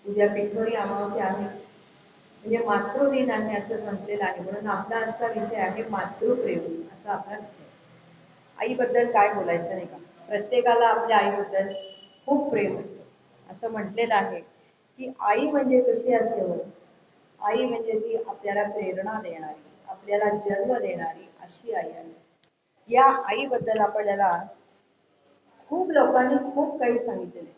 उद्या पिठोरी अमावस्या आहे, म्हणजे मातृदिन आहे असंच म्हटलेलं आहे. म्हणून आपला आजचा विषय आहे मातृप्रेम, असा आपला विषय. आईबद्दल काय बोलायचं नाही का? प्रत्येकाला आपल्या आईबद्दल खूप प्रेम असतं. असं म्हटलेलं आहे की आई म्हणजे कशी असते हो? आई म्हणजे ती आपल्याला प्रेरणा देणारी, आपल्याला जन्म देणारी अशी आई आहे. या आईबद्दल आपल्याला खूप लोकांनी खूप काही सांगितलेले.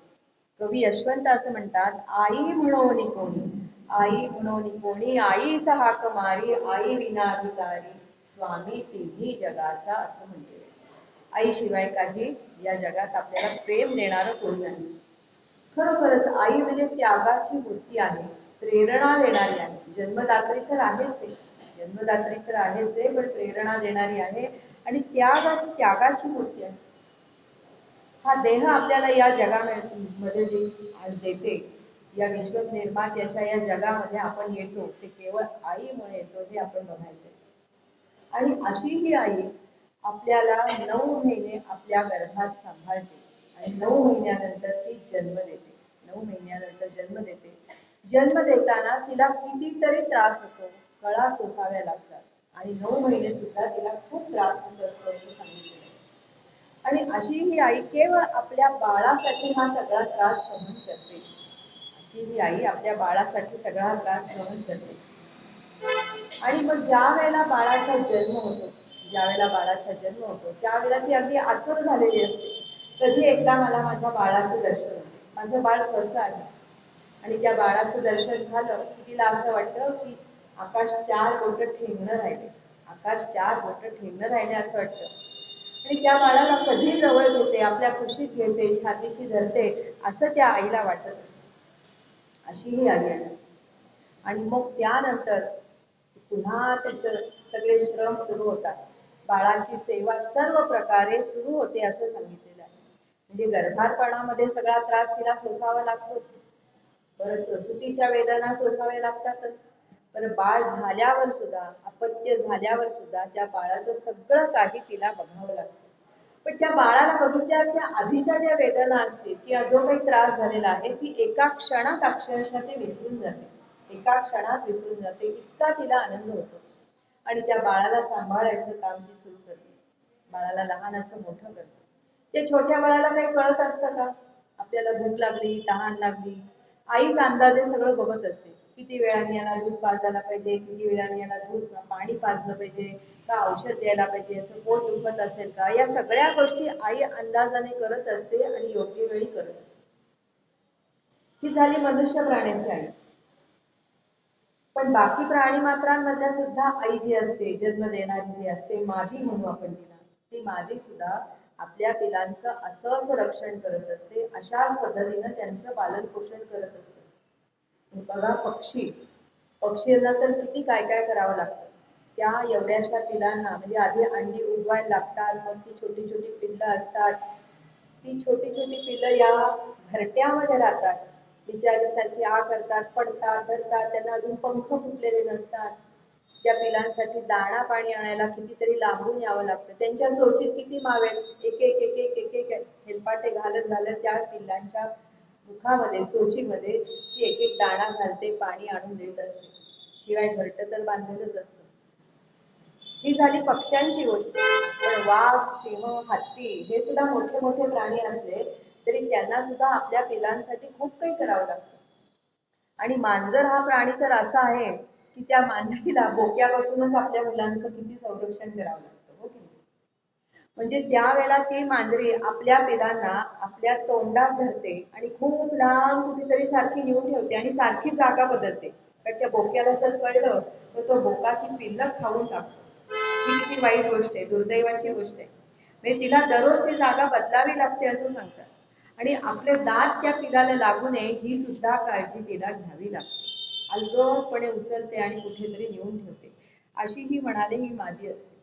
कवी यशवंत असं म्हणतात, आई म्हणून कोणी, आई म्हणून कोणी, आई हाक मारी, आई विना भिकारी, स्वामी तिन्ही जगाचा, असं म्हणते. आईशिवाय काही या जगात आपल्याला प्रेम देणारं कोणी नाही. खरोखरच आई म्हणजे त्यागाची मूर्ती आहे, प्रेरणा देणारी आहे. जन्मदात्री तर आहेच आहे, जन्मदात्री तर आहेच आहे, पण प्रेरणा देणारी आहे आणि त्यागाची मूर्ती आहे. हा देह आपल्याला या जगामध्ये देते, या विश्व निर्मात्याच्या या जगामध्ये आपण येतो ते केवळ आईमुळे येतो, हे आपण बघायचंय. आणि अशी ही आई आपल्याला 9 महिने आपल्या गर्भात सांभाळते आणि 9 महिन्यानंतर ती जन्म देते. 9 महिन्यानंतर जन्म देते. जन्म देताना तिला कितीतरी त्रास होतो, कळा सोसाव्या लागतात आणि 9 महिने सुद्धा तिला खूप त्रास होत असतो असं सांगितलेलं आहे. आणि अशी ही आई केवळ आपल्या बाळासाठी हा सगळा त्रास सहन करते. अशी ही आई आपल्या बाळासाठी सगळा त्रास सहन करते. आणि मग ज्या वेळेला बाळाचा जन्म होतो, ज्या वेळेला बाळाचा जन्म होतो त्यावेळेला ती अगदी आतुर झालेली असते, कधी एकदा मला माझ्या बाळाचं दर्शन होते, माझं बाळ कसं आहे. आणि त्या बाळाचं दर्शन झालं की तिला असं वाटतं की आकाश 4 बोट ठेंगणं राहिले, आकाश 4 बोट ठेंगणं राहिले असं वाटतं. आणि त्या बाळाला कधी जवळ घेते, आपल्या कुशीत घेते, छातीशी धरते, असं त्या आईला वाटत असतं. अशी ही आई आहे. आणि मग त्यानंतर पुन्हा त्याचं सगळे श्रम सुरू होतात, बाळाची सेवा सर्व प्रकारे सुरू होते असं सांगितलेलं आहे. म्हणजे गर्भारपणामध्ये सगळा त्रास तिला सोसावा लागतोच, परत प्रसूतीच्या वेदना सोसाव्या लागतातच, परत बाळ झाल्यावर सुद्धा, अपत्य झाल्यावर सुद्धा त्या बाळाचं सगळं काही तिला बघावं लागतं. पण त्या बाळाला बघितल्या त्या आधीच्या ज्या वेदना असतील किंवा जो काही त्रास झालेला आहे, ती एका क्षणात अक्षरशः ते विसरून जाते, एका क्षणात विसरून जाते, इतका तिला आनंद होतो. आणि त्या बाळाला सांभाळायचं काम ती सुरू करते, बाळाला लहानाचं मोठं करते. ते छोट्या बाळाला काही कळत असतं का? आपल्याला भूक लागली, तहान लागली, आईच अंदाजे सगळं बघत असते. किती वेळाने याला दूध पाजायला पाहिजे, किती वेळाने याला दूध पाणी पाजलं पाहिजे, का औषध द्यायला पाहिजे, याचं पोट दुखत असेल का, या सगळ्या गोष्टी आई अंदाजाने करत असते आणि योग्य वेळी करत असते. ही झाली मनुष्य प्राण्याची आई. पण बाकी प्राणी मात्रांमधल्या सुद्धा आई जी असते, जन्म देणारी जी असते, मादी म्हणू आपण तिला, ती मादी सुद्धा आपल्या पिलांचं असंच रक्षण करत असते, अशाच पद्धतीनं त्यांचं पालन पोषण करत असते. बघा पक्षी, पक्षींना तर किती काय काय करावं लागतं. त्या एवढ्याशा पिलांना म्हणजे आधी अंडी उगवायला लागतात, मग ती छोटी छोटी पिल्लं असतात, ती छोटी छोटी पिल्लं या घरट्यामध्ये राहतात, बिचाऱ्यासारखी आ करतात, पडतात, धरतात, त्यांना अजून पंख फुटलेले नसतात. त्या पिलांसाठी दाणा पाणी आणायला कितीतरी लांबून यावं लागतं. त्यांच्या चोचीत किती मावेल, एक एक एक एक एक एक हेलपाटे घालत घालत त्या पिल्लांच्या मुखामध्ये, चोचीमध्ये ती एक एक दाणा घालते, पाणी आणून देत असते, शिवाय घरटं तर बांधलेलंच असतं. ही झाली पक्ष्यांची गोष्ट. पण वाघ, सिंह, हत्ती हे सुद्धा मोठे मोठे प्राणी असले तरी त्यांना सुद्धा आपल्या पिलांसाठी खूप काही करावं लागतं. आणि मांजर हा प्राणी तर असा आहे की त्या मांजरीला बोक्यापासूनच आपल्या मुलांचं किती संरक्षण करावं लागतं, हो की नाही? म्हणजे त्यावेळेला ती मांजरी आपल्या पिलांना आपल्या तोंडात धरते आणि खूप लांब कुठेतरी सारखी नेऊन ठेवते आणि सारखी जागा बदलते, कारण त्या बोक्याला जर कळलं तर तो बोका ती पिल्लं खाऊन टाकतो. ही किती वाईट गोष्ट आहे, दुर्दैवाची गोष्ट आहे. म्हणजे तिला दररोज ती जागा बदलावी लागते असं सांगतात. आणि आपले दात त्या पिलाला लागू नये ही सुद्धा काळजी तिला घ्यावी लागते. अलगदपणे उचलते आणि कुठेतरी नेऊन ठेवते. अशी ही म्हणाले ही मादी असते.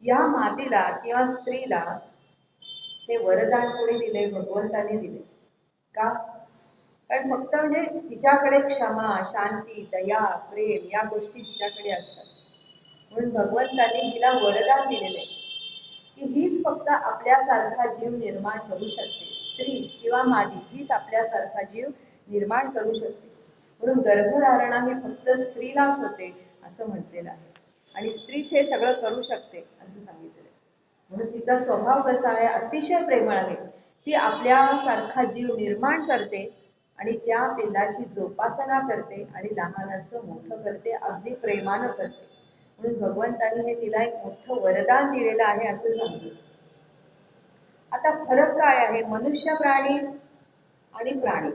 या मातीला किंवा स्त्रीला हे वरदान कोणी दिले? भगवंताने दिले. का? कारण फक्त म्हणजे तिच्याकडे क्षमा, शांती, दया, प्रेम या गोष्टी तिच्याकडे असतात. म्हणून भगवंताने हिला वरदान दिलेले की हीच फक्त आपल्यासारखा जीव निर्माण करू शकते. स्त्री किंवा मादी हीच आपल्यासारखा जीव निर्माण करू शकते. म्हणून गर्भधारणा ही फक्त स्त्रीलाच होते असं म्हटलेलं आहे आणि स्त्रीच हे सगळं करू शकते असं सांगितलेलं आहे. म्हणून तिचा स्वभाव कसा आहे, अतिशय प्रेमळ आहे. ती आपल्यासारखा जीव निर्माण करते आणि त्या पिल्लाची जोपासना करते आणि लहानाचं मोठं करते, अगदी प्रेमानं करते. म्हणून भगवंतानी हे तिला एक मोठं वरदान दिलेलं आहे असं सांगितलं. आता फरक काय आहे मनुष्य प्राणी आणि प्राणी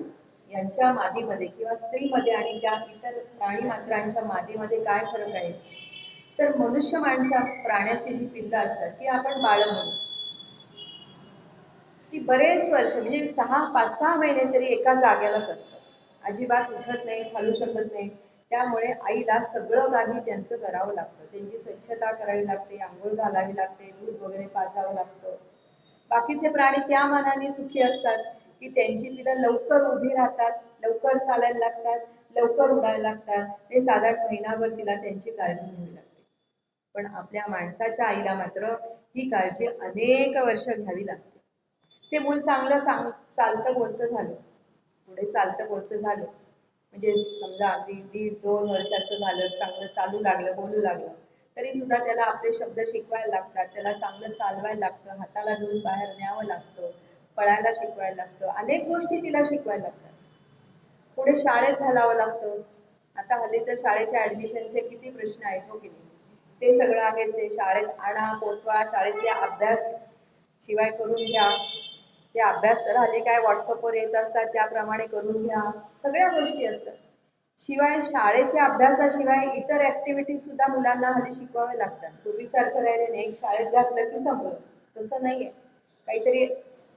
यांच्या मादीमध्ये किंवा स्त्रीमध्ये आणि त्या इतर प्राणी मात्रांच्या मादीमध्ये काय फरक आहे? तर मनुष्य माणसा प्राण्याची जी पिल्लं असतात ती आपण बाळ म्हणू. ती बरेच वर्ष म्हणजे 5-6 महिने तरी एका जागेलाच असतात. अजिबात उठत नाही, खालू शकत नाही. त्यामुळे आईला सगळं काही त्यांचं करावं लागतं. त्यांची स्वच्छता करावी लागते, आंघोळ घालावी लागते, दूध वगैरे पाजावं लागतं. बाकीचे प्राणी त्या मानाने सुखी असतात की त्यांची पिलं लवकर उभी राहतात, लवकर चालायला लागतात, लवकर उडायला लागतात. ते साधारण महिनाभर तिला त्यांची काळजी घ्यावी लागते. पण आपल्या माणसाच्या आईला मात्र ही काळजी अनेक वर्ष घ्यावी लागते. ते मूल चांगलं चालतं बोलतं झालं, पुढे चालतं बोलतं झालं म्हणजे समजा अगदी 1.5-2 वर्षाचं झालं, चांगलं चालू लागलं, बोलू लागलं, तरी सुद्धा त्याला आपले शब्द शिकवायला लागतात, त्याला चांगलं चालवायला लागतं, हाताला धरून बाहेर न्यावं लागतं, पळायला शिकवायला लागतं, अनेक गोष्टी तिला शिकवायला लागतात. पुढे शाळेत घालावं लागतं. आता हल्ली तर शाळेच्या ऍडमिशनचे किती प्रश्न आहेत हो की नाही? ते सगळं आहेच आहे. शाळेत आणा, पोचवा, शाळेतले अभ्यास शिवाय करून घ्या. ते अभ्यास तर हल्ली काय व्हॉट्सअपवर येत असतात त्याप्रमाणे करून घ्या, सगळ्या गोष्टी असतात. शिवाय शाळेच्या अभ्यासाशिवाय इतर ऍक्टिव्हिटीज सुद्धा मुलांना हल्ली शिकवावे लागतात. पूर्वीसारखं राहिले नाही, शाळेत घातलं की संपलं, तसं नाहीये. काहीतरी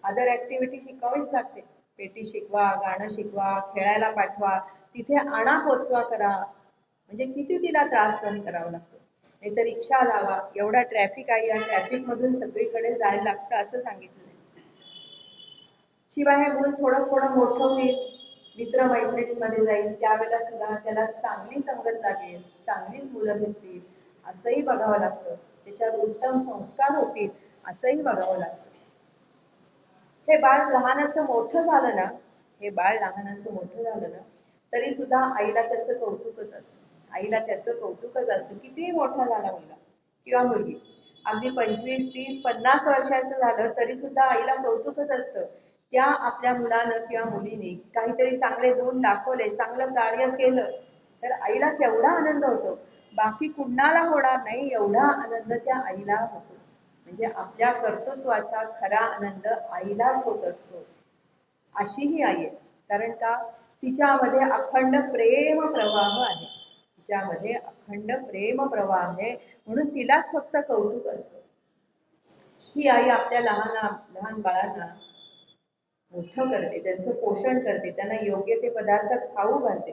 अदर ऍक्टिव्हिटी शिकवावीच लागते. पेटी शिकवा, गाणं शिकवा, खेळायला पाठवा, तिथे आणा पोचवा करा, म्हणजे किती तिला त्रास सहन करावा लागतो. नाही तर रिक्षा लावा, एवढा ट्रॅफिक आहे, या ट्रॅफिक मधून सगळीकडे जायला लागतं असं सांगितलं. शिवाय हे मूल थोडं थोडं मोठं होईल, मित्र मैत्रिणींमध्ये जाईल, त्यावेळेला सुद्धा त्याला चांगली संगत लागेल, चांगलीच मुलं भेटतील असंही बघावं लागतं. त्याच्यावर उत्तम संस्कार होतील असंही बघावं लागतं. हे बाळ लहानाचं मोठं झालं ना, हे बाळ लहानाचं मोठं झालं ना, तरी सुद्धा आईला त्याचं कौतुकच असतं. आईला त्याचं कौतुकच असतं. कितीही मोठा झाला मुलगा किंवा मुलगी, अगदी 25, 30, 50 वर्षाचं झालं तरी सुद्धा आईला कौतुकच असतं. त्या आपल्या मुलानं किंवा मुलीने काहीतरी चांगले गुण दाखवले, चांगलं कार्य केलं तर आईला केवढा आनंद होतो. बाकी कुणाला होणार नाही एवढा आनंद त्या आईला होतो. म्हणजे आपल्या कर्तृत्वाचा खरा आनंद आईलाच होत असतो. अशी ही आई आहे. कारण का, तिच्यामध्ये अखंड प्रेम प्रवाह आहे. तिच्यामध्ये अखंड प्रेम प्रवाह आहे, म्हणून तिलाच फक्त कौतुक असतं. ही आई आपल्या लहान बाळांना मोठं करते, त्यांचं पोषण करते, त्यांना योग्य ते पदार्थ खाऊ घालते.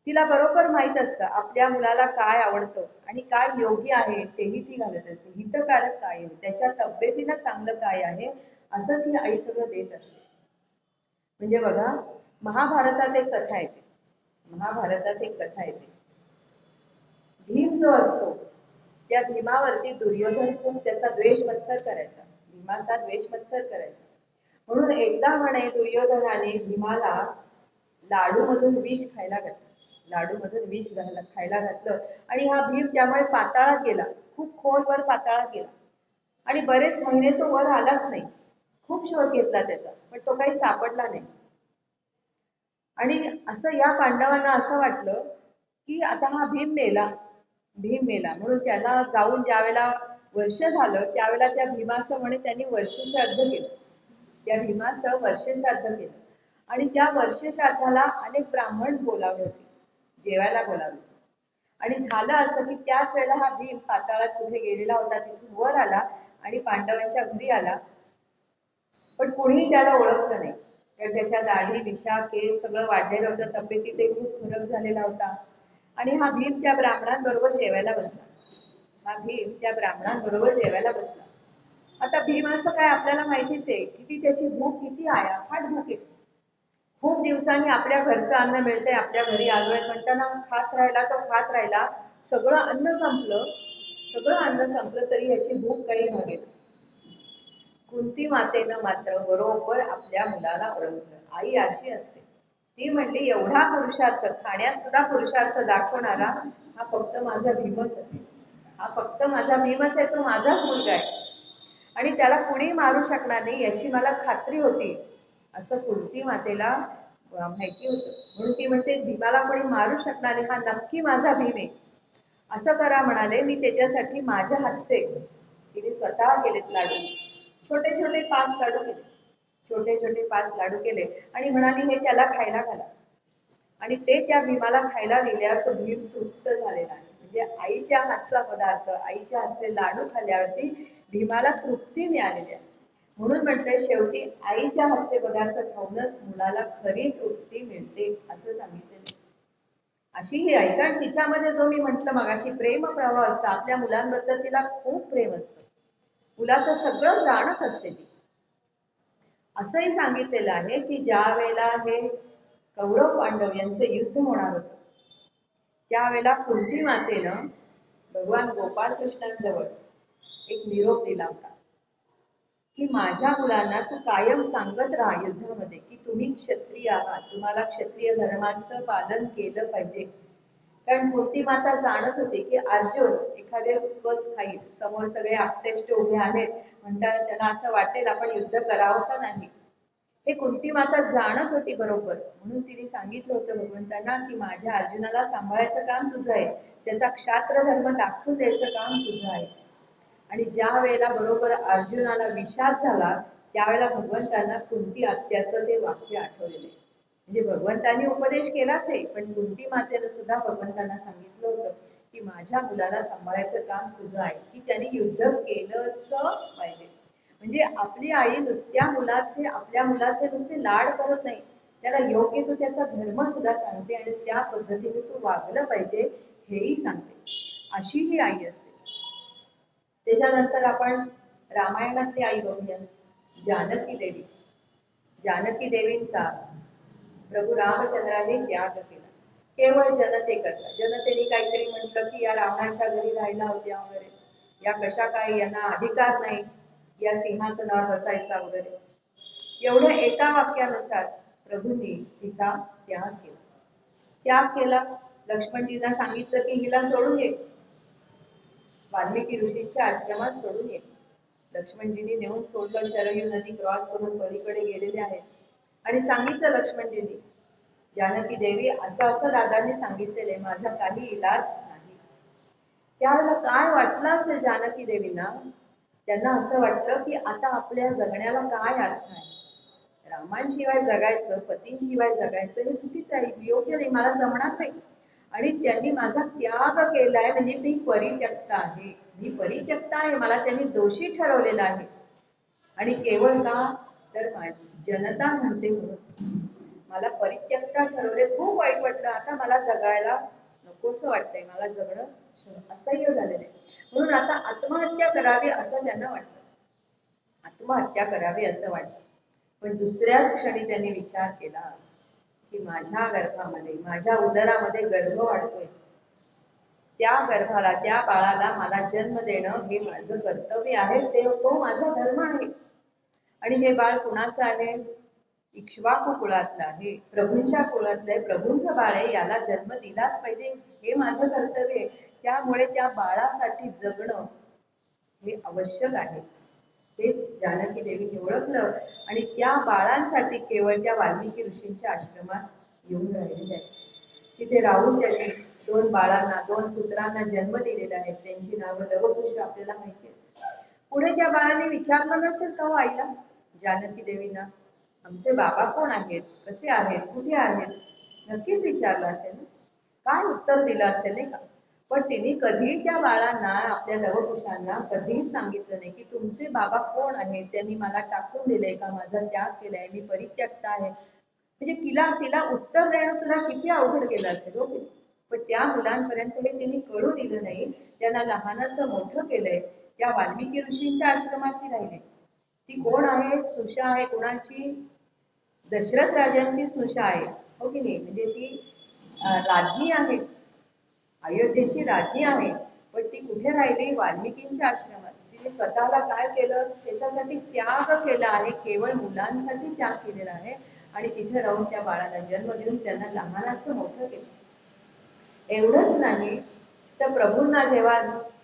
तिला बरोबर माहित असतं आपल्या मुलाला काय आवडतं आणि काय योग्य आहे तेही ती घालत असते. हितकारक काय आहे, त्याच्या तब्येतीला चांगलं काय आहे असंच ही आई सगळं देत असते. म्हणजे बघा, महाभारतात एक कथा येते. महाभारतात एक कथा येते. भीम जो असतो त्या भीमावरती दुर्योधन खूप त्याचा द्वेष मत्सर करायचा, भीमाचा द्वेष मत्सर करायचा. म्हणून एकदा म्हणे दुर्योधनाने भीमाला लाडू मधून विष खायला घातलं. लाडू मधून विष खायला घातलं आणि हा भीम त्यामुळे पाताळात गेला, खूप खोलवर पाताळात गेला आणि बरेच महिने तो वर आलाच नाही. खूप शोध घेतला त्याचा, पण तो काही सापडला नाही. आणि असं या पांडवांना असं वाटलं की आता हा भीम मेला, भीम मेला म्हणून त्याला जाऊन ज्यावेळेला वर्ष झालं त्यावेळेला त्या भीमाचं म्हणे त्यांनी वर्ष श्राद्ध केलं. त्या भीमाचं वर्ष श्राद्ध केलं आणि त्या वर्ष श्राद्धाला अनेक ब्राह्मण बोलावले होते, जेवायला बोलावले. आणि झालं असं की त्याच वेळेला हा भीम पाताळात कुठे गेलेला होता, तिथून वर आला आणि पांडवांच्या घरी आला. पण कोणीही त्याला ओळखलं नाही, तर त्याच्या दाढी मिशा केस सगळं वाढलेलं होतं, तब्येतीतही खूप फरक झालेला होता. आणि हा भीम त्या ब्राह्मणांबरोबर जेवायला बसला. हा भीम त्या ब्राह्मणांबरोबर जेवायला बसला. आता भीम असं काय आपल्याला माहितीच आहे किती त्याची भूक किती आयाफाट भूक आहे. खूप दिवसांनी आपल्या घरचं अन्न मिळतंय, आपल्या घरी आलोय म्हणताना खात राहिला तो खात राहिला. सगळं अन्न संपलं, सगळं अन्न संपलं तरी याची भूक काही भागेल. कुंती मातेनं मात्र बरोबर आपल्या मुलाला ओळखलं. आई अशी असते. ती म्हणली एवढा पुरुषार्थ, खाण्यात सुद्धा पुरुषार्थ दाखवणारा हा फक्त माझा भीमच आहे. हा फक्त माझा भीमच आहे, तो माझाच मुलगा आहे आणि त्याला कुणी मारू शकणार नाही याची मला खात्री होती, असं कुंती मातेला माहिती होतं. म्हणून ती म्हणते भीमाला कोणी मारू शकणार नाही, हा नक्की माझा भीम आहे. असं करा म्हणाले, मी त्याच्यासाठी माझ्या हातचे तिने स्वतः केलेत लाडू. छोटे छोटे 5 लाडू केले, छोटे छोटे 5 लाडू केले आणि म्हणाली हे त्याला खायला घाला. आणि ते त्या भीमाला खायला दिल्यावर तो भीम तृप्त झालेला आहे. म्हणजे आईच्या हातचा पदार्थ, आईच्या हातचे लाडू खाल्ल्यावरती भीमाला तृप्ती मिळालेली आहे. म्हणून म्हटलंय शेवटी आईच्या हातचे पदार्थ खाऊनच मुलाला खरी तृप्ती मिळते असं सांगितलेलं. अशी ही आई, कारण तिच्यामध्ये जो मी म्हंटल मगाशी प्रेम प्रवाह असतो, आपल्या मुलांबद्दल तिला खूप प्रेम असतं, मुलाचं सगळं जाणत असते ती. असंही सांगितलेलं आहे की ज्या वेळेला हे कौरव पांडव यांचं युद्ध होणार होतं त्यावेळेला कुंती मातेनं भगवान गोपाल कृष्णांजवळ एक निरोप दिला होता की माझ्या मुलांना तू कायम सांगत राहा युद्धामध्ये की तुम्ही क्षत्रिय आहात, तुम्हाला क्षत्रिय धर्माचं पालन केलं पाहिजे. कारण कुंती माता जाणत होती की अर्जुन एखाद्याच कच खाईल, समोर सगळे आपतेष्ट उभे आहेत म्हणतात, त्यांना असं वाटेल आपण युद्ध करावं का नाही. हे कुंती माता जाणत होती बरोबर. म्हणून तिने सांगितलं होतं भगवंतांना की माझ्या अर्जुनाला सांभाळायचं काम तुझं आहे, त्याचा क्षात्र धर्म दाखवून द्यायचं काम तुझं आहे. आणि ज्या वेळेला बरोबर अर्जुनाला विषाद झाला त्यावेळेला भगवंतांना कुंती आत्याचं ते वाक्य आठवलेलं आहे. म्हणजे भगवंतांनी उपदेश केलाच आहे, पण कुंती मातेनं सुद्धा भगवंतांना सांगितलं होतं की माझ्या मुलाला सांभाळायचं काम तुझं आहे, की त्यांनी युद्ध केलंच पाहिजे. म्हणजे आपली आई नुसत्या मुलाचे, आपल्या मुलाचे नुसते लाड करत नाही, त्याला योग्य तो त्याचा धर्म सुद्धा सांगते आणि त्या पद्धतीने तू वागलं पाहिजे हेही सांगते. अशी ही आई असते. त्याच्यानंतर आपण रामायणातली आई बघूया, जानकी देवी. जानकी देवींचा प्रभू रामचंद्राने त्याग केला केवळ जनतेकरता. जनतेने काहीतरी म्हटलं की या रावणाच्या घरी राहायला होत्या वगैरे, या कशा काय, यांना अधिकार नाही या सिंहासनावर बसायचा वगैरे, एवढ्या एका वाक्यानुसार प्रभूंनी तिचा त्याग केला. त्याग केला. लक्ष्मणजींना सांगितलं की हिला सोडून ये, वाल्मिकी ऋषींच्या आश्रमात सोडून ये. लक्ष्मणजींनी नेऊन सोडलं, शरयू नदी क्रॉस करून पलीकडे गेलेले आहेत आणि सांगितलं लक्ष्मणजींनी, जानकी देवी असं असं दादांनी सांगितलेले, माझा काही इलाज नाही. त्यावेळेला काय वाटलं असेल जानकी देवींना, त्यांना असं वाटलं की आता आपल्या जगण्याला काय अर्थ आहे, रामांशिवाय जगायचं, पतींशिवाय जगायचं हे चुकीचं आहे, योग्य नाही, मला जमणार नाही. आणि त्यांनी माझा त्याग केलाय म्हणजे मी परित्यक्त आहे, मी परित्यक्त आहे, मला त्यांनी दोषी ठरवलेला आहे. आणि केवळ का तर माझी जनता म्हणते म्हणून मला परित्यक्त ठरवले. खूप वाईट वाटलं, आता मला जगायला नकोसं वाटतंय, मला जगणं असह्य झालेलं आहे. म्हणून आता आत्महत्या करावी असं त्यांना वाटलं, आत्महत्या करावी असं वाटलं. पण दुसऱ्याच क्षणी त्यांनी विचार केला की माझ्या गर्भामध्ये, माझ्या उदरामध्ये गर्भ वाढतोय, त्या गर्भाला, त्या बाळाला मला जन्म देणं हे माझं कर्तव्य आहे, तो माझा धर्म आहे. आणि हे बाळ कुणाचं आहे, इक्ष्वाकू कुळातलं आहे, प्रभूंच्या कुळातलं आहे, प्रभूंचं बाळ आहे, याला जन्म दिलाच पाहिजे, हे माझं कर्तव्य आहे. त्यामुळे त्या बाळासाठी जगणं हे आवश्यक आहे. ते जानकी देवीने ओळखलं आणि त्या बाळांसाठी केवळ त्या वाल्मिकी ऋषींच्या आश्रमात येऊन राहिलेले आहेत. तिथे राहून त्यांनी 2 बाळांना, 2 पुत्रांना जन्म दिलेला आहे. त्यांची नावं लवकुश आपल्याला माहिती आहे. पुढे त्या बाळाने विचारलं नसेल का हो आईला, जानकी देवींना, आमचे बाबा कोण आहेत, कसे आहेत, कुठे आहेत, नक्कीच विचारलं असेल, काय उत्तर दिलं असेल नाही का. पण तिने कधी त्या बाळांना, आपल्या लवकुशांना कधीही सांगितलं नाही की तुमचे बाबा कोण आहेत, त्यांनी मला टाकून दिले का, माझा त्याग केलाय, मी परित्यक्त आहे. म्हणजे तिला उत्तर देणं सुद्धा किती अवघड केलं असेल हो. पण त्या मुलांपर्यंत हे तिने कळू दिलं नाही. त्यांना लहानाचं मोठं केलंय. त्या वाल्मिकी ऋषींच्या आश्रमात ती राहिली. ती कोण आहे, सुषा आहे कोणाची, दशरथ राजांची सुषा आहे, हो की नाही. म्हणजे ती राज्ञी आहे, अयोध्येची राज्ञी आहे. पण ती कुठे राहिली, वाल्मिकींच्या आश्रमात. तिने स्वतःला काय केलं, त्याच्यासाठी त्याग केला आहे, केवळ मुलांसाठी त्याग केलेला आहे. आणि तिथे राहून त्या बाळाला जन्म देऊन त्यांना लहानाचं मोठं केलं. एवढंच नाही तर प्रभूंना जेव्हा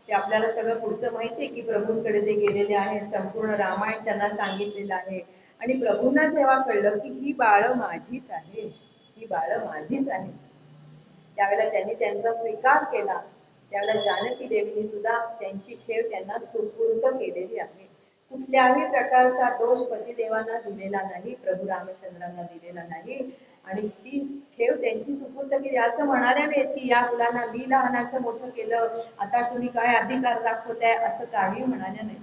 ते आपल्याला सगळं पुढचं माहिती आहे की प्रभूंकडे ते गेलेले आहे, संपूर्ण रामायण त्यांना सांगितलेलं आहे आणि प्रभूंना जेव्हा कळलं की ही बाळ माझीच आहे, ही बाळ माझीच आहे, त्यावेळेला त्यांनी त्यांचा स्वीकार केला. त्यावेळेला जानकी देवीने सुद्धा त्यांची ठेव त्यांना सुपूर्द केलेली आहे. कुठल्याही प्रकारचा दोष पतिदेवांना दिलेला नाही, प्रभू रामचंद्रांना दिलेला नाही आणि ती ठेव त्यांची सुपूर्द केली. असं म्हणाले नाहीत की या मुलांना मी लहानाचं मोठं केलं, आता तुम्ही काय अधिकार दाखवताय, असं काही म्हणाले नाही.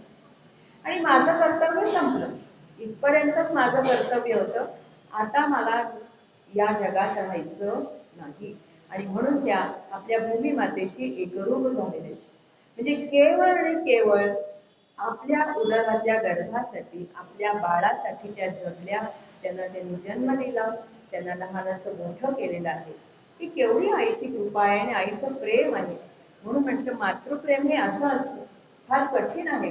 आणि माझं कर्तव्य संपलं, इथपर्यंतच माझं कर्तव्य होतं, आता मला या जगात राहायचं नाही. आणि म्हणून त्या आपल्या भूमी मातेशी एकरूप झालेले, म्हणजे केवळ आणि केवळ आपल्या उदरातल्या गर्भासाठी, आपल्या बाळासाठी त्या जगल्या, त्यांना त्यांनी जन्म दिला, त्यांना लहानसं मोठं केलेलं आहे. ही केवढी आईची कृपा आहे आणि आईचं प्रेम आहे. म्हणून म्हटलं मातृप्रेम हे असं असतं, फार कठीण आहे.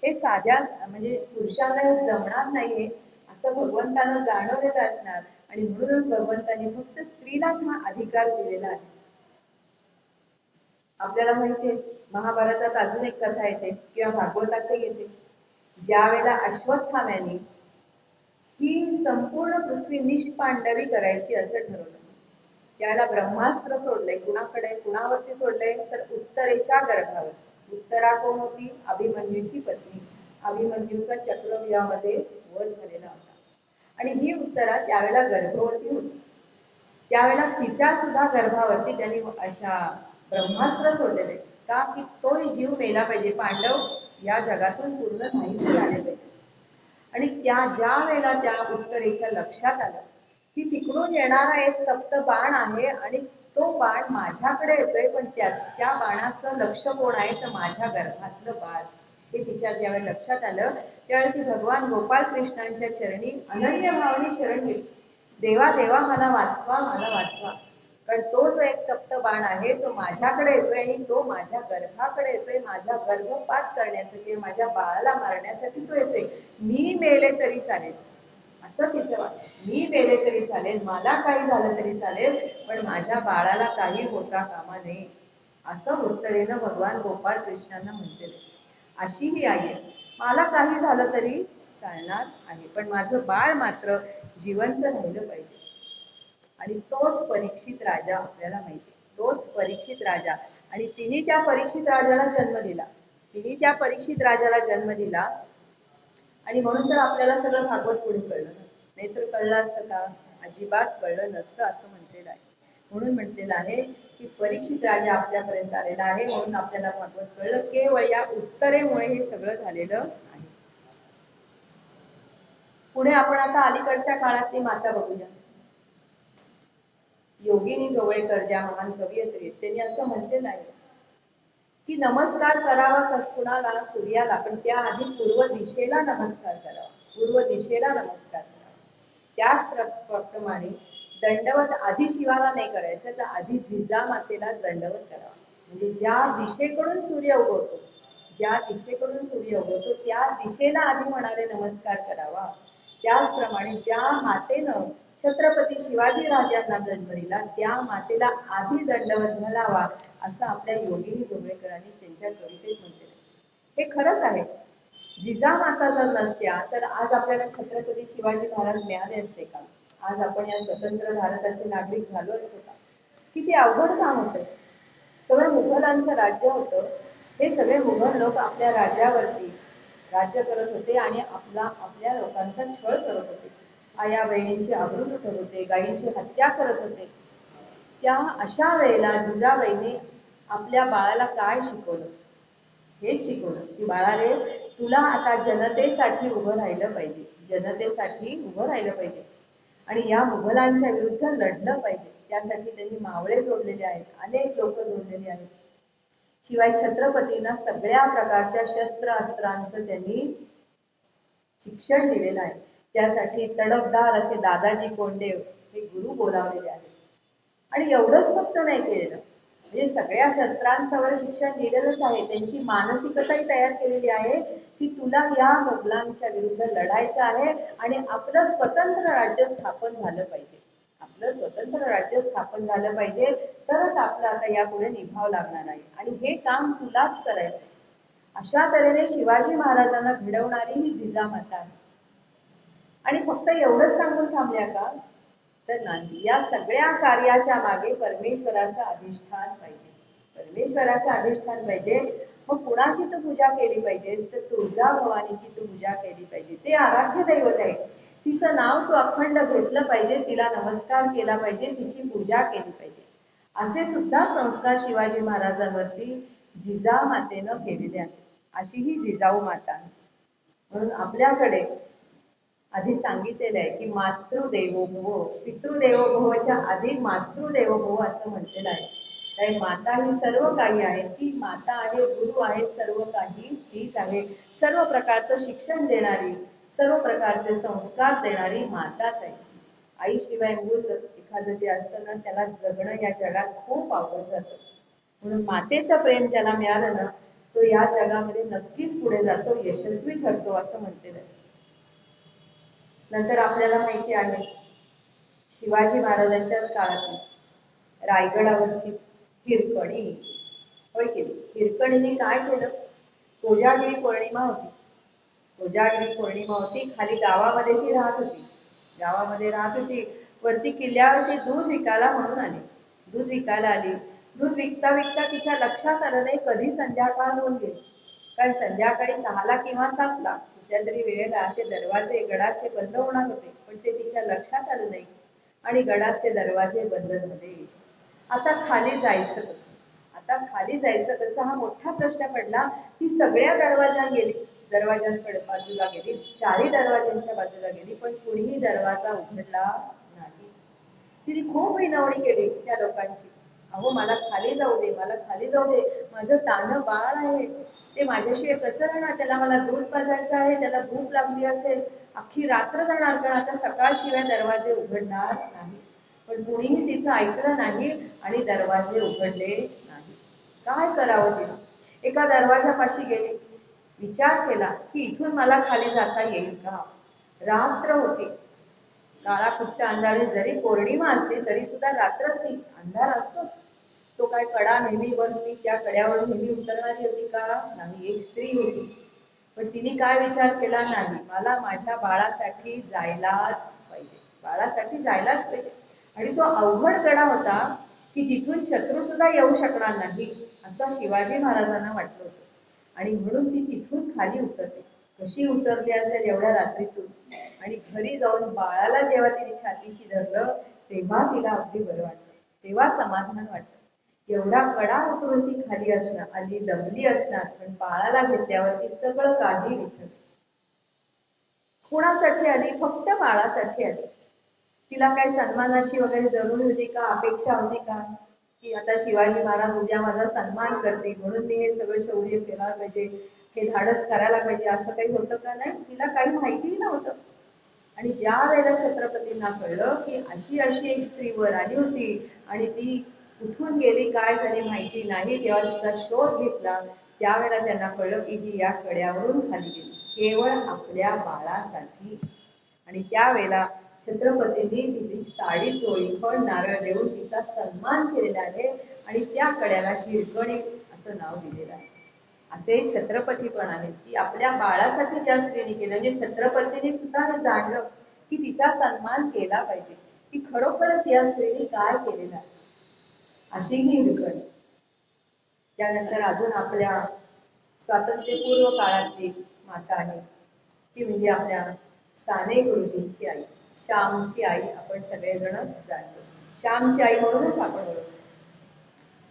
हे साध्या म्हणजे पुरुषांना हे जमणार नाहीये असं भगवंतानं जाणवलेलं असणार आणि म्हणूनच भगवंतांनी फक्त स्त्रीलाच हा अधिकार दिलेला आहे. आपल्याला माहितीये महाभारतात अजून एक कथा येते किंवा भागवताचे येते, ज्या वेळेला अश्वत्थाम्याने ही संपूर्ण पृथ्वी निष्पांडवी करायची असं ठरवलं, त्याला ब्रह्मास्त्र सोडले. कुणाकडे, कुणावरती सोडले तर उत्तरेच्या गर्भावर. उत्तरा कोण होती? अभिमन्यूची पत्नी. अभिमन्यूचा चक्रव्यूहामध्ये वध झालेला होता आणि ही उत्तरा त्यावेळेला गर्भवती होती. त्यावेळेला तिच्या सुद्धा गर्भावरती त्यांनी अशा ब्रह्मास्त्र सोडलेले, का की तो जीव मेला पाहिजे, पांडव या जगातून पूर्ण नाहीसे झाले पाहिजे. आणि त्या ज्या वेळेला त्या उत्तरेच्या लक्षात आलं की तिकडून येणारा एक तप्त बाण आहे आणि तो बाण माझ्याकडे येतोय, पण त्या बाणाचं लक्ष कोण आहे तर माझ्या गर्भातलं बाळ, हे तिच्या ज्यावेळी लक्षात आलं त्यावेळी ती भगवान गोपाल कृष्णांच्या चरणी अनन्य भावने शरण गेली. देवा देवा मला वाचवा, मला वाचवा, कारण तो जो एक तप्त बाण आहे तो माझ्याकडे येतोय आणि तो माझ्या गर्भाकडे येतोय, माझा गर्भपात करण्याचं किंवा माझ्या बाळाला मारण्यासाठी तो येतोय. मी मेले तरी चालेल, असं तिचं वाटतं. मी मेले तरी चालेल, मला काही झालं तरी चालेल, पण माझ्या बाळाला काही होता कामा नये, असं उत्तरेनं भगवान गोपाळ कृष्णांना म्हणते. अशी ही आई आहे, मला काही झालं तरी चालणार आहे, पण माझं बाळ मात्र जिवंत राहिलं पाहिजे. आणि तोच परीक्षित राजा आपल्याला माहिती, तोच परीक्षित राजा. आणि तिने त्या परीक्षित राजाला जन्म दिला, तिने त्या परीक्षित राजाला जन्म दिला आणि म्हणून तर आपल्याला सगळं भागवत पुढे कळलं, नाहीतर कळलं असतं का? अजिबात कळलं नसतं असं म्हटलेलं आहे. म्हणून म्हटलेलं आहे की परीक्षित राजा आपल्यापर्यंत आलेला आहे, म्हणून आपल्याला भागवत कळलं. केवळ या उत्तरेमुळे हे सगळं झालेलं आहे. पुढे आपण आता अलीकडच्या काळातली माता बघूया. योगिनी जोगळेकर ज्या महान कवयित्री आहेत, त्यांनी असं म्हटलेलं आहे की नमस्कार करावा कुणाला? सूर्याला, पण त्याआधी पूर्व दिशेला नमस्कार करावा, पूर्व दिशेला नमस्कार करावा. त्याचप्रमाणे दंडवत आधी शिवाला नाही करायचं, तर आधी जिजामातेला दंडवत करावा. म्हणजे ज्या दिशेकडून सूर्य उगवतो, ज्या दिशेकडून सूर्य उगवतो त्या दिशेला आधी म्हणाले नमस्कार करावा. त्याचप्रमाणे ज्या मातेनं छत्रपती शिवाजी राजांना जन्म दिला त्या मातेला आधी दंडवत घालावा, असं आपल्या योगिनी जोगळेकरांनी त्यांच्या कवितेत म्हटलेलं आहे. हे खरंच आहे. जिजामाता जर नसत्या तर आज आपल्याला छत्रपती शिवाजी महाराज मिळाले असते का? आज आपण या स्वतंत्र भारताचे नागरिक झालो असतो का? किती अवघड काम होतं. सगळं मुघलांचं राज्य होतं, हे सगळे मुघल लोक आपल्या राज्यावरती राज्य करत होते आणि आपल्या लोकांचा छळ करत होते. आया बहिणींची आबरू लुटत होते, गायींची हत्या करत होते. त्या अशा वेळेला जिजाबाईने आपल्या बाळाला काय शिकवलं? हेच शिकवलं की बाळा रे, तुला आता जनतेसाठी उभं राहिलं पाहिजे, जनतेसाठी उभं राहिलं पाहिजे आणि या मुघलांच्या विरुद्ध लढलं पाहिजे. त्यासाठी त्यांनी मावळे जोडलेले आहेत, अनेक लोक जोडलेली आहेत. शिवाय छत्रपतींना सगळ्या प्रकारच्या शस्त्र अस्त्रांचं त्यांनी शिक्षण दिलेलं आहे. त्यासाठी तडफदार असे दादाजी कोंडदेव हे गुरु बोलावलेले आहेत. आणि एवढंच फक्त नाही केलेलं, म्हणजे सगळ्या शस्त्रांच्यावर शिक्षण दिलेलंच आहे, त्यांची मानसिकताही तयार केलेली आहे की तुला या मोगलांच्या विरुद्ध लढायचं आहे आणि आपलं स्वतंत्र राज्य स्थापन झालं पाहिजे. आपलं स्वतंत्र राज्य स्थापन झालं पाहिजे, तरच आपलं आता यापुढे निभाव लागणार आहे आणि हे काम तुलाच करायचं आहे. अशा तऱ्हेने शिवाजी महाराजांना घडवणारी ही जिजामाता आहे. आणि फक्त एवढंच सांगून थांबल्या का? तर नाही, या सगळ्या कार्याच्या मागे परमेश्वराचं अधिष्ठान पाहिजे. परमेश्वराचं अधिष्ठान पाहिजे. मग कुणाची तू पूजा केली पाहिजे? तर तुळजा भवानीची तू पूजा केली पाहिजे. ते आराध्य दैवत आहे. तिचं नाव तू अखंड घेतलं पाहिजे, तिला नमस्कार केला पाहिजे, तिची पूजा केली पाहिजे. असे सुद्धा संस्कार शिवाजी महाराजांवरती जिजामातेनं केलेले आहेत. अशी ही जिजाऊ माता आहे. म्हणून आपल्याकडे आधी सांगितलेलं आहे की मातृदेवो भव, पितृदेवो भवच्या आधी मातृदेवो भव असं म्हटलेलं आहे. कारण माता ही सर्व काही आहे, ती माता आहे, गुरु आहे, सर्व काही तीच आहे. सर्व प्रकारचं शिक्षण देणारी, सर्व प्रकारचे संस्कार देणारी माताच आहे. आईशिवाय मूल एखादं जे असतं ना, त्याला जगणं या जगात खूप अवघड जातं. म्हणून मातेचं प्रेम ज्याला मिळालं ना, तो या जगामध्ये नक्कीच पुढे जातो, यशस्वी ठरतो असं म्हटलेलं आहे. नंतर आपल्याला माहिती आहे शिवाजी महाराजांच्याच काळात रायगडावरची हिरकणी, होय की हिरकणीने काय केलं? कोजागिरी पौर्णिमा होती. कोजागिरी पौर्णिमा होती, खाली गावामध्ये ती राहत होती. गावामध्ये राहत होती. वरती किल्ल्यावरती दूध विकायला म्हणून आली. दूध विकायला आली. दूध विकता विकता तिच्या लक्षात आलं नाही कधी संध्याकाळ होऊन गेली. कारण संध्याकाळी 6ला किंवा 7ला कुठल्या तरी वेळेला ते दरवाजे गडाचे बंद होणार होते, पण ते तिच्या लक्षात आलं नाही आणि गडाचे दरवाजे बंद झाले. आता खाली जायचं कसं? आता खाली जायचं कसं हा मोठा प्रश्न पडला. ती सगळ्या दरवाजात गेली, दरवाजांकडे बाजूला गेली, 4ही दरवाजांच्या बाजूला गेली, पण कुणीही दरवाजा उघडला नाही. तिने खूप विनवणी केली त्या लोकांची, अहो मला खाली जाऊ दे, मला खाली जाऊ दे, माझं तान्हं बाळ आहे, ते माझ्याशिवाय कसं राहणार, त्याला मला दूध पाजायचं आहे, त्याला भूक लागली असेल, अख्खी रात्र जाणार, कारण आता सकाळशिवाय दरवाजे उघडणार नाही. पण कुणीही तिचं ऐकलं नाही आणि दरवाजे उघडले नाही. काय करावं तिला? एका दरवाजापाशी गेली, विचार केला की इथून मला खाली जाता येईल का? रात्र होती, काळा कुट्ट अंधार, जरी पौर्णिमा असली तरी सुद्धा रात्रच नाही, अंधार असतोच. तो काय कडा नेहमी वर होती, त्या कड्यावर नेहमी उतरणारी होती का? नाही, एक स्त्री होती. पण तिने काय विचार केला? नाही, मला माझ्या बाळासाठी जायलाच पाहिजे, बाळासाठी जायलाच पाहिजे. आणि तो अवघड कडा होता की जिथून शत्रू सुद्धा येऊ शकणार नाही असं शिवाजी महाराजांना वाटलं होतं. आणि म्हणून ती तिथून खाली उतरते. कशी उतरली असेल एवढ्या रात्रीतून? आणि घरी जाऊन बाळाला जेव्हा तिने छातीशी धरलं, तेव्हा तिला अगदी बरं वाटलं, तेव्हा समाधान वाटलं. एवढा कडा उतरून ती खाली असणार, आली दमली असणार, पण बाळाला घेतल्यावर ती सगळं काही विसरली. कुणासाठी आली? फक्त बाळासाठी आली. तिला काही सन्मानाची वगैरे जरूर होती का, अपेक्षा होती का, की आता शिवाजी महाराज उद्या माझा सन्मान करतील म्हणून मी हे सगळं शौर्य केला पाहिजे, हे धाडस करायला पाहिजे, असं काही होतं का? नाही, तिला काही माहितीही नव्हतं. आणि ज्या वेळेला छत्रपतींना कळलं की अशी अशी एक स्त्री वर आली होती आणि ती कुठून गेली, काय झाली माहिती नाही, तेव्हा तिचा शोध घेतला, त्यावेळेला त्यांना कळलं की ती या कड्यावरून खाली गेली केवळ आपल्या बाळासाठी. आणि त्यावेळेला छत्रपतींनी तिची साडी चोळी, फळ, नारळ देऊन तिचा सन्मान केलेला आहे आणि त्या कड्याला हिरकणी असं नाव दिलेलं आहे. असे छत्रपती पण आहेत की आपल्या बाळासाठी ज्या स्त्रीने केलं, म्हणजे छत्रपतींनी सुद्धा हे जाणलं की तिचा सन्मान केला पाहिजे, की खरोखरच या स्त्रीने काय केलेलं आहे. अशी ही हिरकणी. त्यानंतर अजून आपल्या स्वातंत्र्यपूर्व काळातली माता आहे, ती म्हणजे आपल्या साने गुरुजींची आई, श्यामची आई आपण सगळेजण जाणतो. श्यामची आई म्हणूनच आपण ओळखतो.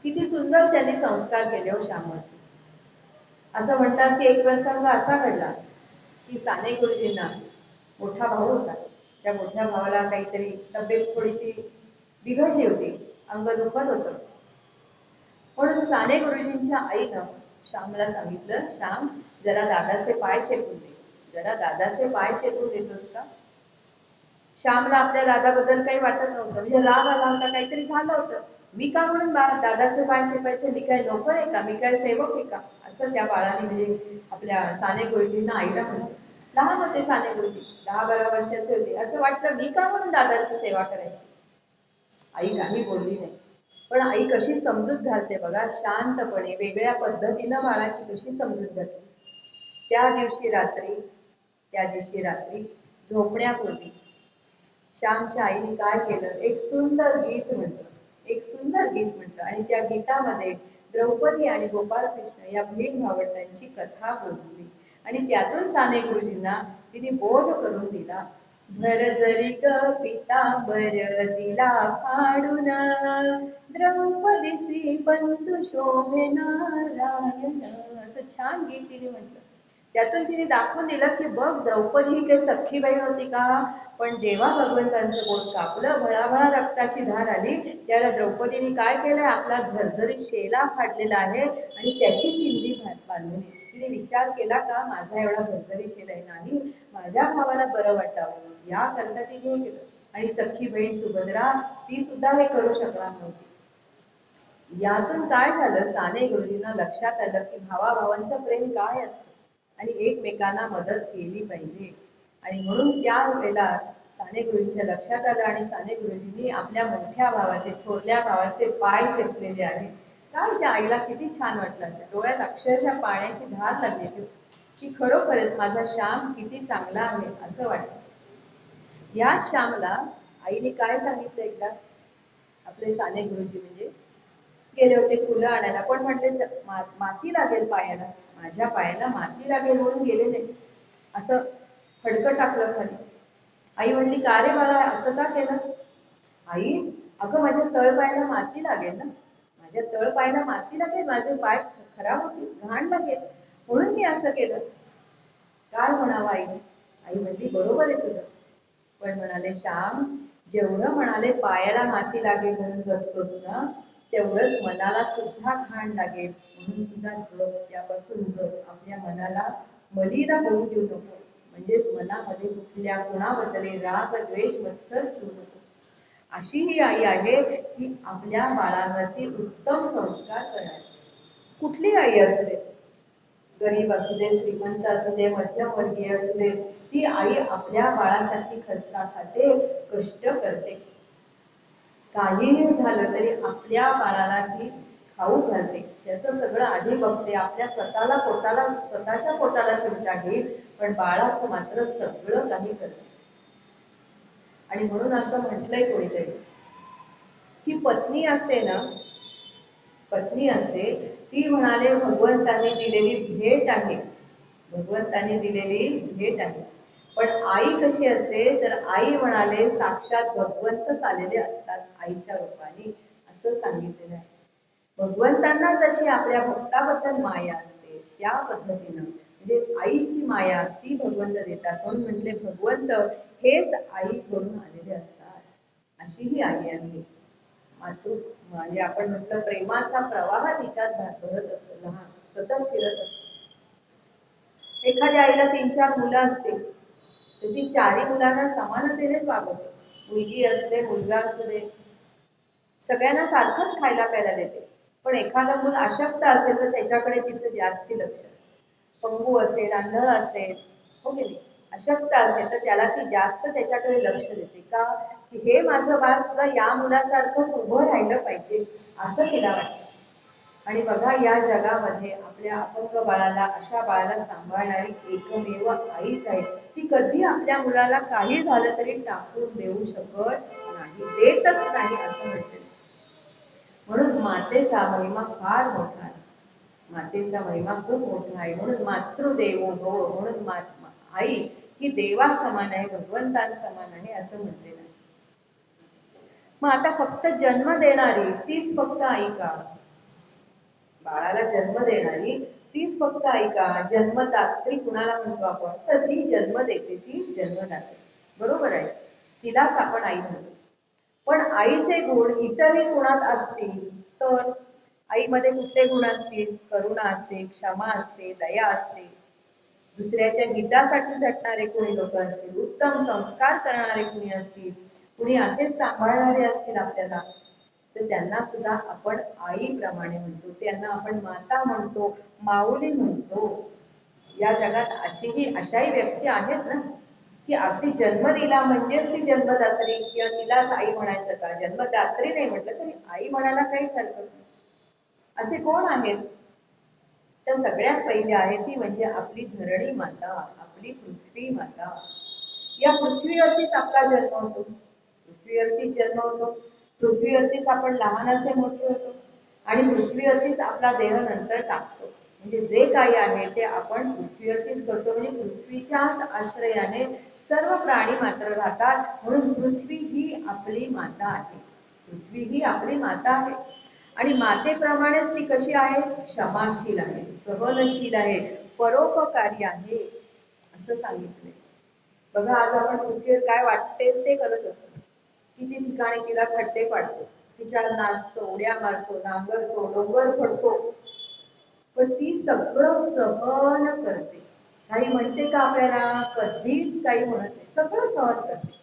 किती सुंदर त्यांनी संस्कार केले हो श्यामवरती. असं म्हणतात की एक प्रसंग असा घडला की साने गुरुजींना मोठा भाऊ होता. त्या मोठ्या भावाला काहीतरी तब्येत थोडीशी बिघडली होती, अंग दुखत होतं. म्हणून साने गुरुजींच्या आईनं श्यामला सांगितलं, श्याम जरा दादाचे पाय चेपून दे, जरा दादाचे पाय चेपून देतोस का? श्यामला आपल्या दादाबद्दल काही वाटत नव्हतं, म्हणजे राग आला होता, काहीतरी झालं होतं. मी का म्हणून दादाचं पाय चेपायचं, मी काय नोकर आहे का, मी काय सेवक आहे का, असं त्या बाळाने म्हणजे आपल्या साने गुरुजींना आईला म्हणतो. लहान होते साने गुरुजी, 10-12 वर्षाचे होते. असं वाटलं मी का म्हणून दादाची सेवा करायची. आई काही बोलली नाही, पण आई कशी समजूत घालते बघा, शांतपणे वेगळ्या पद्धतीनं बाळाची कशी समजूत घालते. त्या दिवशी रात्री झोपण्यापूर्वी श्यामच्या आईने काय केलं, एक सुंदर गीत म्हटलं आणि त्या गीतामध्ये द्रौपदी आणि गोपाळ कृष्ण या बहीण भावंडांची कथा बोलली आणि त्यातून साने गुरुजींना तिने बोध करून दिला. भर जरी ग पितांबर दिला फाडून, द्रौपदीसी बंधू शोभे नारायण, असं छान गीत तिने म्हटलं. त्यातून तिने दाखवून दिलं की बघ, द्रौपदी ही काही सख्खी बहीण होती का, पण जेव्हा भगवंतांचं बोट कापलं, भळाभळा रक्ताची धार आली, त्याला द्रौपदीने काय केलंय, आपला झरझरी शेला फाडलेला आहे आणि त्याची चिंधी बांधली. तिने विचार केला का माझा एवढा भरझरी शेला आहे, नाही, माझ्या भावाला बरं वाटावं याकरता तिने हे केलं. आणि सख्खी बहीण सुभद्रा, ती सुद्धा हे करू शकणार नव्हती. यातून काय झालं, साने गुरुजींना लक्षात आलं की भावाभावांचं प्रेम काय असतं आणि एकमेकांना मदत केली पाहिजे. आणि म्हणून त्या वेळेला साने गुरुजींच्या लक्षात आलं आणि साने गुरुजींनी आपल्या मोठ्या भावाचे, थोरल्या भावाचे पाय चेपलेले आहेत. काय त्या आईला किती छान वाटलं असेल, डोळ्यात अक्षरशः पाण्याची धार लागली की खरोखरच माझा श्याम किती चांगला आहे असं वाटतं. या श्यामला आईने काय सांगितलं एकदा, आपले साने गुरुजी म्हणजे गेले होते फुलं आणायला, पण म्हटले माती लागेल पायाला, माझ्या पायाला माती लागेल म्हणून गेले नाही, असं फडकं टाकलं खाली. आई म्हणली का रे बाळा असं का केलं. आई, अगं माझ्या तळपायाला माती लागेल ना, माझ्या तळपायाला माती लागेल, माझे पाय खराब होतील, घाण लागेल, म्हणून मी असं केलं. काय म्हणावं आई. आई म्हणली बरोबर आहे तुझं, पण म्हणाले श्याम, जेवढं म्हणाले पायाला माती लागेल म्हणून जगतोस ना, तेवढंच मनाला सुद्धा घाण लागेल म्हणून सुद्धा जग, त्यापासून जग. आपल्या मनाला मलिदा होऊ देऊ नकोस, म्हणजेच मनामध्ये कुठल्या गुणाबद्दल राग द्वेष मत्सर ठेवू नको. अशी ही आई आहे की आपल्या बाळांवरती उत्तम संस्कार करणारी. कुठली आई असू दे, गरीब असू दे, श्रीमंत असू दे, मध्यमवर्गीय असू दे, ती आई आपल्या बाळासाठी खस्ता खाते, कष्ट करते. काहीही झालं तरी आपल्या बाळाला ती खाऊ घालते, त्याचं सगळं आधी बघते, आपल्या स्वतःच्या पोटाला चिमटा घेईल, पण बाळाचं मात्र सगळं काही करते. आणि म्हणून असं म्हटलंय कोणीतरी की पत्नी असते ती म्हणाले भगवंताने दिलेली भेट आहे, भगवंताने दिलेली भेट आहे. पण आई कशी असते, तर आई म्हणाले साक्षात भगवंतच आलेले असतात आईच्या रूपाने, असं सांगितलेलं आहे. भगवंतांना जशी आपल्या भक्ताबद्दल माया असते, त्या पद्धतीनं म्हणजे आईची माया ती भगवंत देतात. म्हणून म्हटले भगवंत हेच आई करून आलेले असतात. अशी ही आई आहे मातृ, म्हणजे आपण म्हटलं प्रेमाचा प्रवाह तिच्यात भरत असतो, लहान सतत फिरत असतो. एखाद्या आईला 3-4 मुलं असतील तर ती 4ही मुलांना समानतेनेच वागवते. मुलगी असू दे, मुलगा असू दे, सगळ्यांना सारखंच खायला प्यायला देते. पण एखादं मूल अशक्त असेल तर त्याच्याकडे तिचं जास्ती लक्ष असतं. पंगू असेल, आंधळ असेल, हो की नाही, अशक्त असेल तर त्याला ती जास्त त्याच्याकडे लक्ष देते का, की हे माझं बाळ सुद्धा या मुलासारखंच उभं राहिलं पाहिजे असं तिला वाटतं. आणि बघा या जगामध्ये आपल्या अपंग बाळाला, अशा बाळाला सांभाळणारी एकमेव आईच आहे. ती कधी आपल्या मुलाला काही झालं तरी टाकून देऊ शकत नाही, देतच नाही असं म्हणते. म्हणून मातेचा महिमा फार मोठा आहे, मातेचा महिमा खूप मोठा आहे. म्हणून मातृदेवो भव, म्हणून आई ही देवा समान आहे, भगवंतां समान आहे असं म्हटलेलं आहे. मग आता फक्त जन्म देणारी तीच फक्त आई का, बाळाला जन्म देणारी तीच फक्त आई का, जन्मदात्री कुणाला म्हणतो आपण, तर ती जन्म देते, ती जन्मदात्री, बरोबर आहे, तिलाच आपण आई म्हणतो. पण आईचे गुण इतरही गुणात असतील तर आईमध्ये कुठले गुण असतील, करुणा असते, क्षमा असते, दया असते, दुसऱ्याच्या हितासाठी झटणारे कोणी लोक असतील, उत्तम संस्कार करणारे कुणी असतील, कुणी असेच सांभाळणारे असतील आपल्याला, तर त्यांना सुद्धा आपण आईप्रमाणे म्हणतो, त्यांना आपण माता म्हणतो, माऊली म्हणतो. या जगात अशाही व्यक्ती आहेत ना, की अगदी जन्म दिला म्हणजेच ती जन्मदात्री, किंवा तिलाच आई म्हणायचं का, जन्मदात्री नाही म्हटलं तरी आई म्हणायला काहीच हरकत नाही. असे कोण आहेत? तर सगळ्यात पहिले आहे ती म्हणजे आपली धरणी माता, आपली पृथ्वी माता. या पृथ्वीवरतीच आपला जन्म होतो, पृथ्वीवरतीच जन्म होतो, पृथ्वीवरतीच आपण लहानाचे मोठे होतो, आणि पृथ्वीवरतीच आपला देह नंतर टाकतो. म्हणजे जे काही आहे ते आपण पृथ्वीवरतीच करतो. म्हणजे पृथ्वीच्याच आश्रयाने सर्व प्राणी मात्र राहतात. म्हणून पृथ्वी ही आपली माता आहे, पृथ्वी ही आपली माता आहे. आणि मातेप्रमाणेच ती कशी आहे? क्षमाशील आहे, सहनशील आहे, परोपकारी आहे, असं सांगितलंय. बघा, आज आपण पृथ्वीवर काय वाटते ते करत असतो. किती ठिकाणी तिला खड्डे पाडतो, तिच्यावर नाचतो, उड्या मारतो, नांगरतो, डोंगर फडतो, पण ती सगळं सहन करते. काही म्हणते का आपल्याला? कधीच काही म्हणत नाही, सगळं सहन करते,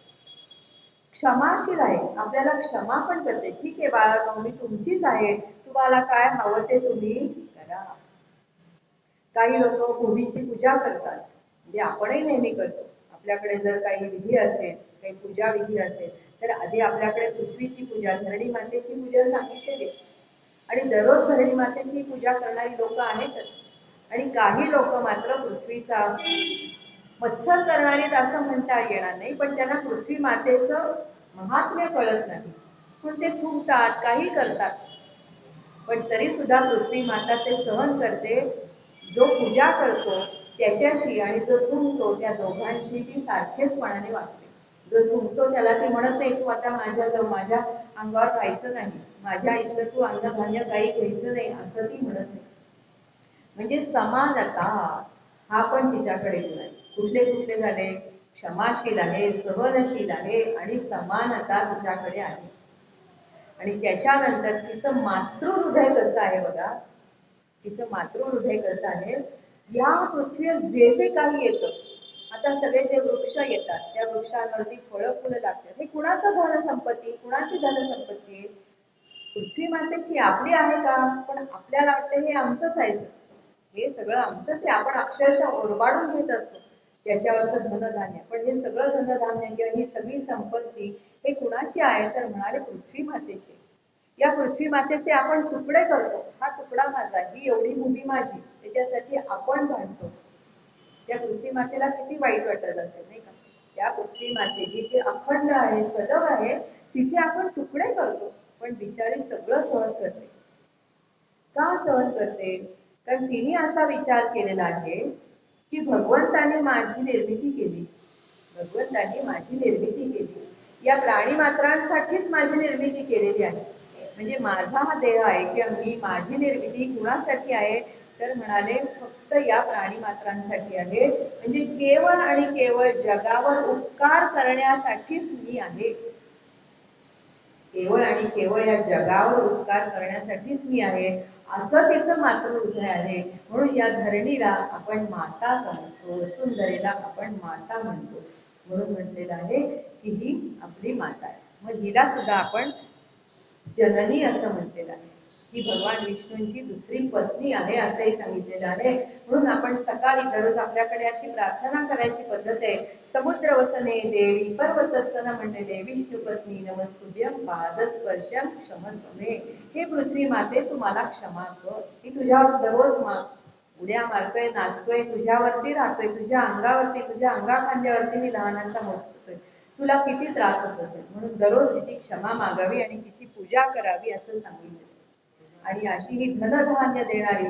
क्षमाशील आहे, आपल्याला क्षमा पण करते. ठीक आहे बाळा, मी तुमचीच आहे, तुम्हाला काय हवं ते तुम्ही करा. काही लोक भूमीची पूजा करतात, म्हणजे आपणही नेहमी करतो. आपल्याकडे जर काही विधी असेल, काही पूजा विधी असेल, तर आधी आपल्याकडे पृथ्वीची पूजा, धरणी मातेची पूजा सांगितलेली. आणि दररोज धरणी मातेची पूजा करणारी लोक आहेतच. आणि काही लोक मात्र पृथ्वीचा मत्सर करणारीत असं म्हणता येणार नाही, पण त्यांना पृथ्वी मातेचं महात्म्य कळत नाही, पण ते थुंकतात, काही करतात, पण तरी सुद्धा पृथ्वी माता ते सहन करते. जो पूजा करतो त्याच्याशी आणि जो थुंकतो त्या दोघांशी ती सारखेचपणाने वागते. जो थुंकतो त्याला ती म्हणत नाही, तू आता माझ्या अंगावर राहायचं नाही, माझ्या इथलं तू अन्नधान्य काही घ्यायचं नाही, असं ती म्हणत नाही. म्हणजे समानता हा पण तिच्याकडे गुण आहे. कुठले कुठले झाले? क्षमाशील आहे, सहनशील आहे, आणि समानता तिच्याकडे आहे. आणि त्याच्यानंतर तिचं मातृहृदय कसं आहे बघा, तिचं मातृहृदय कसं आहे? या पृथ्वीवर जे जे काही येतं, आता सगळे जे वृक्ष येतात त्या वृक्षांवरती फळं फुलं लागतात, हे कुणाचं धनसंपत्ती, कुणाची धनसंपत्ती आहे? पृथ्वी मातेची. आपली आहे का? पण आपल्याला वाटतं हे आमचंच आहे, हे सगळं आमचंच आहे, आपण अक्षरशः ओरबाडून घेत असतो त्याच्यावरचं धनधान्य. पण हे सगळं धनधान्य किंवा ही सगळी संपत्ती हे कुणाची आहे? तर म्हणाले पृथ्वी मातेची. या पृथ्वी मातेचे आपण तुकडे करतो, हा तुकडा माझा, ही एवढी भूमी माझी, त्याच्यासाठी आपण भांडतो. त्या पृथ्वी मातेला किती वाईट वाटत असेल नाही का? त्या पृथ्वी मातेची जी अखंड आहे, सलग आहे, तिचे आपण तुकडे करतो, पण बिचारी सगळं सहन करते. का सहन करते? कारण तिने असा विचार केलेला आहे की भगवंताने माझी निर्मिती केली, भगवंताने माझी निर्मिती केली, या प्राणी मात्रांसाठीच माझी निर्मिती केलेली आहे. म्हणजे माझा हा देह आहे किंवा मी, माझी निर्मिती कुणासाठी आहे? तर म्हणाले फक्त या प्राणी मात्रांसाठी आहे. म्हणजे केवळ आणि केवळ जगावर उपकार करण्यासाठीच मी आहे, केवळ आणि केवळ या जगावर उपकार करण्यासाठीच मी आहे, असं तिचं मातृहृदय आहे. म्हणून या धरणीला आपण माता समजतो, वसुंधरेला आपण माता म्हणतो. म्हणून म्हटलेलं आहे की ही आपली माता आहे. मग हिला सुद्धा आपण जननी असं म्हटलेलं आहे. ही भगवान विष्णूंची दुसरी पत्नी आहे असंही सांगितलेलं आहे. म्हणून आपण सकाळी दररोज आपल्याकडे अशी प्रार्थना करायची पद्धत आहे. समुद्र वसने देवी पर्वतस्तन मंडले विष्णू पत्नी नमस्तुभ्यं पादस्पर्शं क्षमस्व. हे पृथ्वी माते तुम्हाला क्षमा कर. ती तुझ्यावर दररोज उड्या मारतोय, नाचतोय, तुझ्यावरती राहतोय, तुझ्या अंगावरती, तुझ्या अंगाखांद्यावरती मी लहानाचा मोठा होतोय, तुला किती त्रास होत असेल, म्हणून दररोज तिची क्षमा मागावी आणि तिची पूजा करावी असं सांगितलं. आणि अशी ही धनधान्य देणारी,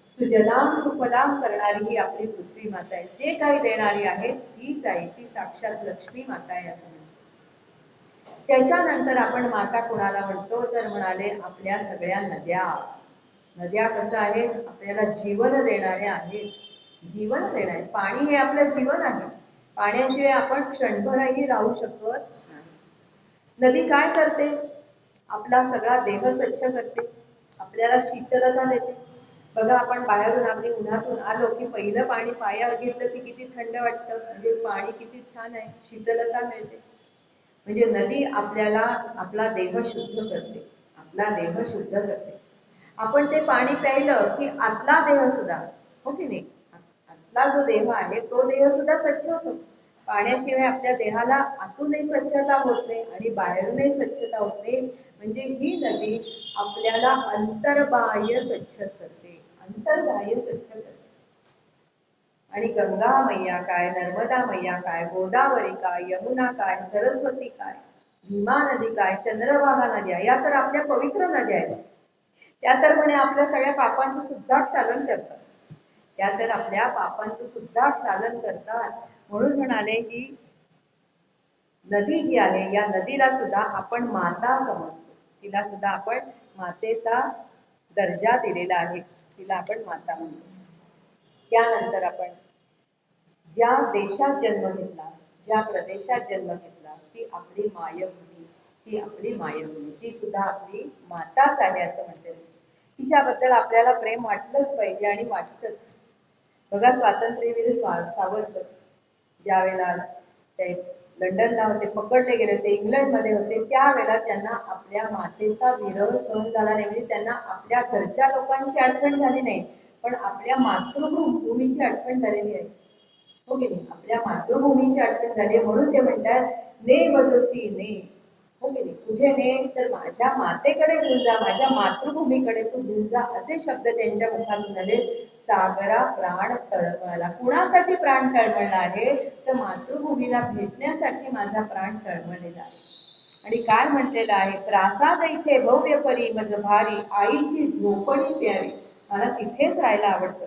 सुजलाम सुफलाम करणारी ही आपली पृथ्वी माता आहे. जे काही देणारी आहे तीच आहे, ती साक्षात लक्ष्मी माता आहे असं म्हणतो. त्याच्यानंतर आपण माता कुणाला म्हणतो? तर म्हणाले आपल्या सगळ्या नद्या. नद्या कसं आहे? आपल्याला जीवन देणाऱ्या आहेत, जीवन देणारे. पाणी हे आपलं जीवन आहे, पाण्याशिवाय आपण क्षणभरही राहू शकत नाही. नदी काय करते? आपला सगळा देह स्वच्छ करते, आपल्याला शीतलता देते. बघा, आपण बाहेरून अगदी उन्हातून आलो की पहिलं पाणी पायावर घेतलं की किती थंड वाटतं, म्हणजे पाणी किती छान आहे, शीतलता मिळते. म्हणजे नदी आपल्याला आपला देह शुद्ध करते, आपला देह शुद्ध करते. आपण ते पाणी प्यायलं की आतला देह सुद्धा, हो की नाही, आतला जो देह आहे तो देह सुद्धा स्वच्छ होतो. पाण्याशिवाय आपल्या देहाला आतूनही स्वच्छता होत नाही आणि बाहेरूनही स्वच्छता होत नाही. म्हणजे ही नदी आपल्याला अंतर्बाह्य स्वच्छ करते, अंतर्बाह्य स्वच्छ करते. आणि गंगा मैया काय, नर्मदा मैया काय, गोदावरी काय, यमुना काय, सरस्वती काय, भीमा नदी काय, चंद्रभागा नद्या, या तर आपल्या पवित्र नद्या आहेत. त्या तर म्हणे आपल्या सगळ्या पापांचं सुद्धा क्षालन करतात. त्या तर आपल्या पापांचं सुद्धा क्षालन करतात. म्हणून म्हणाले की नदी जी आहे या नदीला सुद्धा आपण माता समजतो. तिला सुद्धा आपण मातेचा दर्जा दिलेला आहे. तिला आपण माता म्हणतो. त्यानंतर आपण ज्या देशात जन्म घेतला, ज्या प्रदेशात जन्म घेतला, ती आपली मायभूमी, ती आपली मायभूमी, ती सुद्धा आपली माताच आहे असं म्हणते. तिच्याबद्दल आपल्याला प्रेम वाटलंच पाहिजे आणि वाटतच. बघा स्वातंत्र्यवीर सावरकर ज्या वेळेला ते लंडनला होते, पकडले गेले होते, इंग्लंडमध्ये होते, त्यावेळेला त्यांना आपल्या मातेचा विरह सहन झाला नाही. म्हणजे त्यांना आपल्या घरच्या लोकांची आठवण झाली नाही, पण आपल्या मातृभूमीची आठवण झालेली आहे. हो की नाही, आपल्या मातृभूमीची आठवण झाली. म्हणून ते म्हणतात ने वजसी ने, हो की नाही, कुठे ने तर माझ्या मातेकडे घेऊन जा, माझ्या मातृभूमीकडे तू घेऊन जा, असे शब्द त्यांच्या मुखातून आले. सागरा प्राण तळमळला. कुणासाठी प्राण तळमळला आहे तर मातृभूमीला भेटण्यासाठी माझा प्राण तळमळलेला आहे. आणि काय म्हटलेलं आहे, प्रासाद इथे भव्य परी मज भारी, आईची झोपडी प्यारी, मला तिथेच राहायला आवडतं.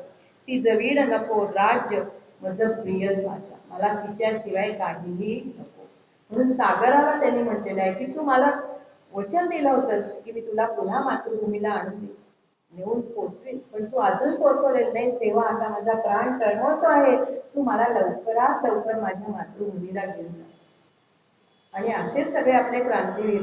ती जवीड नको राज्य मज प्रिय साचा, मला तिच्याशिवाय काहीही नको. म्हणून सागराला त्यांनी म्हटलेलं आहे की तू मला वचन दिलं होतंस की मी तुला पुन्हा मातृभूमीला आणून नेऊन पोचवीन, पण तू अजून पोहोचवलेलं नाहीस, तेव्हा आता माझा प्राण तळमळतो आहे. तू मला लवकरात लवकर माझ्या मातृभूमीला घेऊन जा. आणि असेच सगळे आपले क्रांतीवीर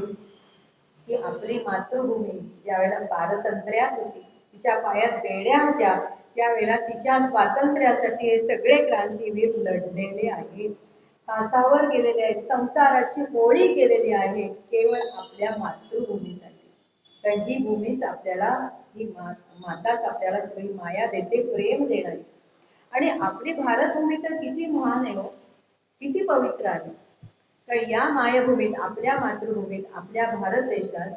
की आपली मातृभूमी ज्या वेळेला पारतंत्र्यात होती, तिच्या पायात बेड्या होत्या, त्यावेळेला तिच्या स्वातंत्र्यासाठी हे सगळे क्रांतीवीर लढलेले आहेत, फासावर गेलेले आहेत, संसाराची होळी केलेली आहे केवळ आपल्या मातृभूमीसाठी. कारण ही भूमीच आपल्याला, ही माताच आपल्याला सगळी माया देते, प्रेम देणारी. आणि आपली भारतभूमी तर किती महान आहे हो, किती पवित्र आहे. तर या मायभूमीत, आपल्या मातृभूमीत, आपल्या भारत देशात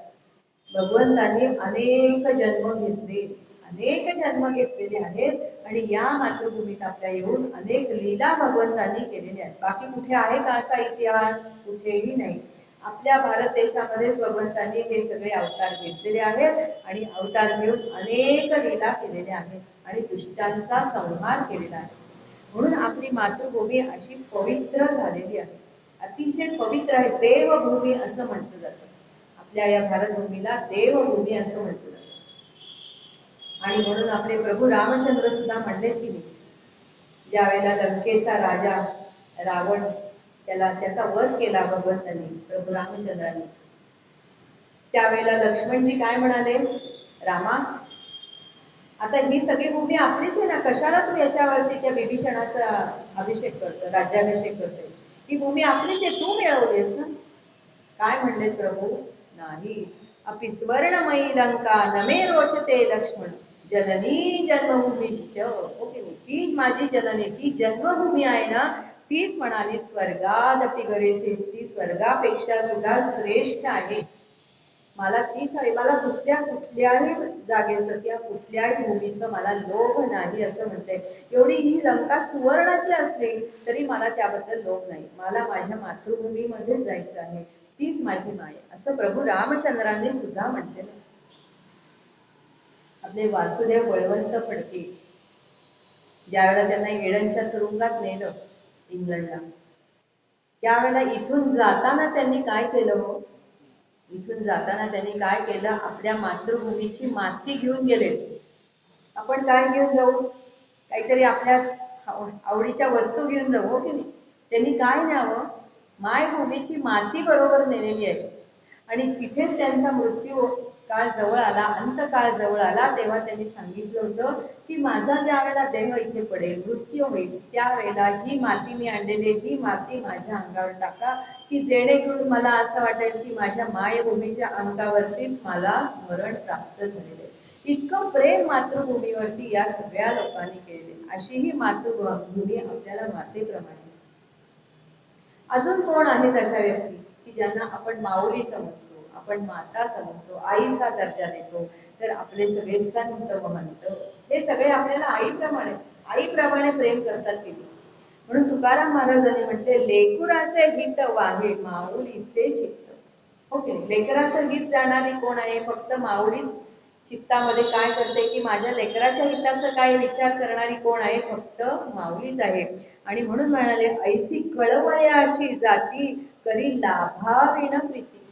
भगवंतांनी अनेक जन्म घेतले, अनेक जन्म घेतलेले आहेत. आणि या मातृभूमीत आपल्या येऊन अनेक लीला भगवंतांनी केलेल्या आहेत. बाकी कुठे आहे का असा इतिहास? कुठेही नाही. आपल्या भारत देशामध्येच भगवंतांनी हे सगळे अवतार घेतलेले आहेत आणि अवतार घेऊन अनेक लीला केलेल्या आहेत आणि दुष्टांचा संहार केलेला आहे. म्हणून आपली मातृभूमी अशी पवित्र झालेली आहे, अतिशय पवित्र आहे. देवभूमी असं म्हटलं जातं. आपल्या या भारतभूमीला देवभूमी असं म्हटलं जातं. आणि म्हणून आपले प्रभू रामचंद्र सुद्धा म्हणले की नाही, ज्या वेळेला लंकेचा राजा रावण, त्याचा वध केला भगवंतांनी, प्रभू रामचंद्रांनी, त्यावेळेला लक्ष्मणजी काय म्हणाले, रामा आता ही सगळी भूमी आपलीच आहे ना, कशाला तू याच्यावरती त्या विभीषणाचा अभिषेक करतो, राज्याभिषेक करतोय, ही भूमी आपलीच आहे, तू मिळवलीस ना. काय म्हणले प्रभू, नाही, अपि स्वर्णमयी लंका नमे रोचते लक्ष्मण, जननी जन्मभूमीश्च, ओके, ती माझी जननी, ती जन्मभूमी आहे ना, तीच म्हणाली स्वर्गादपि गरेसीस, ती स्वर्गापेक्षा सुद्धा श्रेष्ठ आहे, मला तीच हवी, मला दुसऱ्या कुठल्याही जागेचं किंवा कुठल्याही भूमीचं मला लोभ नाही असं म्हणते. एवढी ही लंका सुवर्णाची असली तरी मला त्याबद्दल लोभ नाही, मला माझ्या मातृभूमीमध्येच जायचं आहे, तीच माझी माय, असं प्रभू रामचंद्रांनी सुद्धा म्हटलेलं. आपले वासुदेव बळवंत फडके ज्या वेळेला त्यांना येडनच्या तुरुंगात नेलं इंग्लंडला, त्यावेळेला इथून जाताना त्यांनी काय केलं हो, इथून जाताना त्यांनी काय केलं, आपल्या मातृभूमीची माती घेऊन गेले. आपण काय घेऊन जाऊ, काहीतरी आपल्या आवडीच्या वस्तू घेऊन जाऊ, हो की नाही. त्यांनी काय न्यावं, मायभूमीची माती बरोबर नेलेली आहे. आणि तिथेच त्यांचा मृत्यू काळ जवळ आला, अंतकाळ जवळ आला, तेव्हा त्यांनी सांगितलं होतं की माझा ज्या वेळेला देह इथे पडेल, मृत्यू होईल, त्यावेळेला ही माती मी आणलेली, ही माती माझ्या अंगावर टाका, की जेणेकरून मला असं वाटेल की माझ्या मायभूमीच्या अंगावरतीच मला मरण प्राप्त झालेले. इतकं प्रेम मातृभूमीवरती या सगळ्या लोकांनी केले. अशी ही मातृभूमी आपल्याला मातेप्रमाणे. अजून कोण आहेत अशा व्यक्ती की ज्यांना आपण माऊली समजतो, आपण माता समजतो, आईचा दर्जा देतो? तर आपले सगळे संत महंत हे सगळे आपल्याला आईप्रमाणे प्रेम करतात की. म्हणून तुकाराम महाराजांनी म्हटले, लेकुराचे हित वाहे माऊलीचे चित्त. ओके, लेकराचं हित जाणारी कोण आहे? फक्त माऊलीच चित्तामध्ये काय करते की माझ्या लेकराच्या हिताचा काय विचार करणारी कोण आहे? फक्त माऊलीच आहे. आणि म्हणून म्हणाले, ऐसी कळवळ्याची जाती करी लाभाविण प्रीती.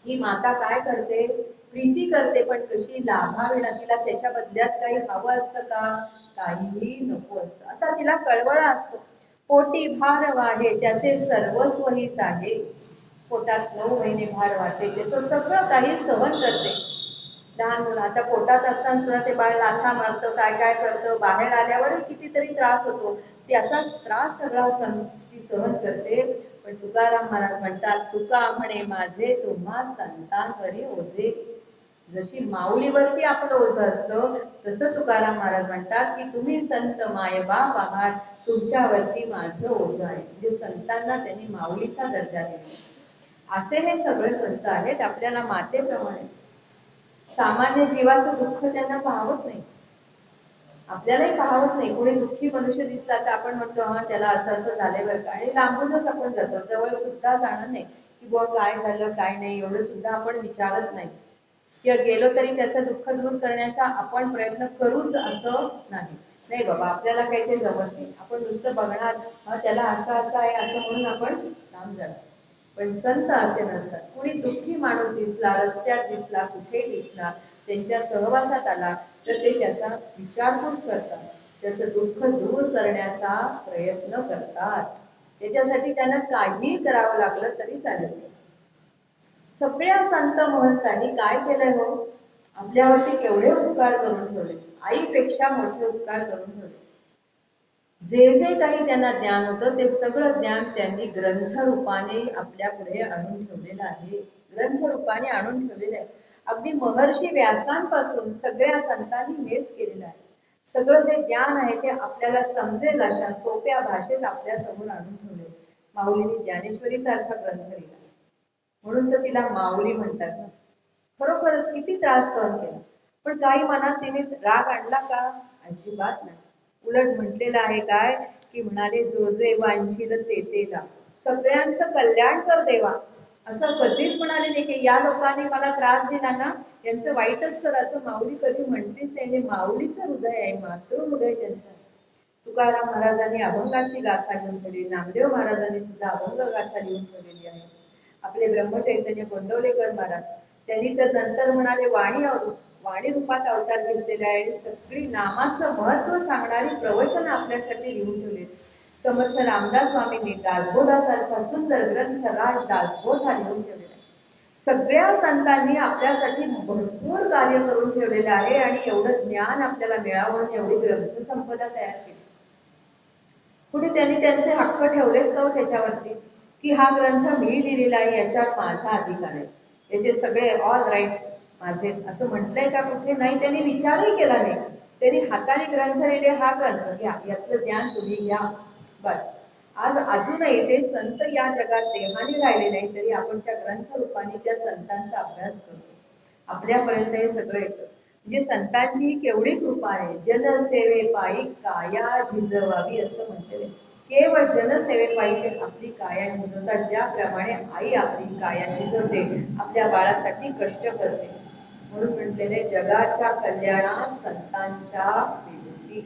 ही माता काय करते? प्रीती करते, पण कशी? लाभाविण. तिला त्याच्या बदल्यात काही हवं असतं का? काहीही नको असतं. असा तिला कळवळा असतो. पोटी भार वाहे त्याचे सर्वस्व हीच आहे. पोटात 9 महिने भार वाढते, त्याचं सगळं काही सहन करते. लहान मुलं आता पोटात असताना सुद्धा ते बाळ लाथा मारतं, काय काय करतं, बाहेर आल्यावरही कितीतरी त्रास होतो, त्याचा त्रास सगळा ती सहन करते. पण तुकाराम महाराज म्हणतात, तुका म्हणे माझे तुम्हा संतांवरी ओझे. जशी माऊलीवरती आपलं ओझं असतं, तसं तुकाराम महाराज म्हणतात की तुम्ही संत मायबाप आहात, तुमच्यावरती माझं ओझं आहे. म्हणजे संतांना त्यांनी माऊलीचा दर्जा दिला. असे हे सगळे संत आहेत आपल्याला मातेप्रमाणे. सामान्य जीवाचं दुःख त्यांना पाहत नाही, आपल्यालाही पाहत नाही. कोणी दुःखी मनुष्य दिसला तर आपण म्हणतो हा त्याला असं असं झालंय बरं का, आणि लांबूनच आपण जातो, जवळ सुद्धा जाणं नाही की बुवा काय झालं काय नाही, एवढं सुद्धा आपण विचारत नाही. किंवा गेलो तरी त्याचं दुःख दूर करण्याचा आपण प्रयत्न करूच असं नाही. नाही बाबा, आपल्याला काही ते जमत नाही, आपण नुसतं बघणार, त्याला असं असं आहे असं म्हणून आपण लांब जाणार. पण संत असे नसतात. कुणी दुःखी माणूस दिसला, रस्त्यात दिसला, कुठे दिसला, त्यांच्या सहवासात आला तर ते त्याचा विचारपूस करतात, त्याचं दुःख दूर करण्याचा प्रयत्न करतात. त्याच्यासाठी त्यांना काही करावं लागलं तरी चालेल. सगळ्या संत महंतांनी काय केलंय हो? आपल्यावरती केवढे उपकार करून ठेवले, आईपेक्षा मोठे उपकार करून ठेवले. जे जे काही त्यांना ज्ञान होतं ते सगळं ज्ञान त्यांनी ग्रंथ रूपाने आपल्या पुढे आणून ठेवलेलं आहे. ग्रंथ रूपाने आणून ठेवलेलं आहे. अगदी महर्षी व्यासांपासून सगळ्या संतांनी हेच केलेलं आहे. सगळं जे ज्ञान आहे ते आपल्याला समजेल अशा सोप्या भाषेत आपल्या समोर आणून ठेवले. माऊलीने ज्ञानेश्वरी सारखा ग्रंथ लिहिला, म्हणून तर तिला माऊली म्हणतात ना. खरोखरच किती त्रास सहन केला, पण काही मनात तिने राग आणला का? अजिबात नाही. उलट म्हटलेलं आहे काय की म्हणाले, जो जे वांछील ते ते ला. सगळ्यांचं कल्याण कर देवा. असं कधीच म्हणाले नाही की या लोकांनी मला त्रास दिला ना त्यांचं वाईटच कर, असं माऊली कधी म्हणतेच नाही. माऊलीचं हृदय आहे, मातृ हृदय त्यांचं. तुकाराम महाराजांनी अभंगाची गाथा लिहून ठेवली, नामदेव महाराजांनी सुद्धा अभंग गाथा लिहून ठेवलेली आहे. आपले ब्रह्मचैतन्य गोंदवलेकर महाराज त्यांनी तर नंतर म्हणाले वाणी रूपात अवतार घेतलेला आहे. सगळी नामाचं महत्व सांगणारी प्रवचन आपल्यासाठी लिहून ठेवले. समर्थ रामदास स्वामींनी दासबोधासारखा सुंदर ग्रंथ राज दासबोध हा लिहून ठेवलेला आहे. सगळ्या संतांनी आपल्यासाठी भरपूर कार्य करून ठेवलेलं आहे आणि एवढं ज्ञान आपल्याला मिळावं म्हणून एवढी ग्रंथ संपदा तयार केली. कुठे त्यांनी त्यांचे हक्क ठेवलेत का त्याच्यावरती की हा ग्रंथ मी लिहिलेला आहे, याच्यावर माझा अधिकार आहे, याचे सगळे ऑल राईट्स माझे, असं म्हटलंय का कुठे? नाही. त्यांनी विचारही केला नाही. त्यांनी हाताने ग्रंथ लिहिले, हा ग्रंथ घ्या, यातलं ज्ञान तुम्ही घ्या, बस. आज अजूनही ते संत या जगात देहाने राहिले नाही तरी आपण त्या ग्रंथ रूपाने त्या संतांचा अभ्यास करतो, आपल्यापर्यंत हे सगळं येतं. म्हणजे संतांची ही केवढी कृपा आहे. जनसेवे पायी काया झिजवावी असं म्हटलेलं आहे. केवळ जनसेवेपायी ते आपली काया झिजवतात. ज्याप्रमाणे आई आपली काया झिजवते, आपल्या बाळासाठी कष्ट करते. म्हणून म्हटलेले, जगाच्या कल्याणात संतांच्या विनंती.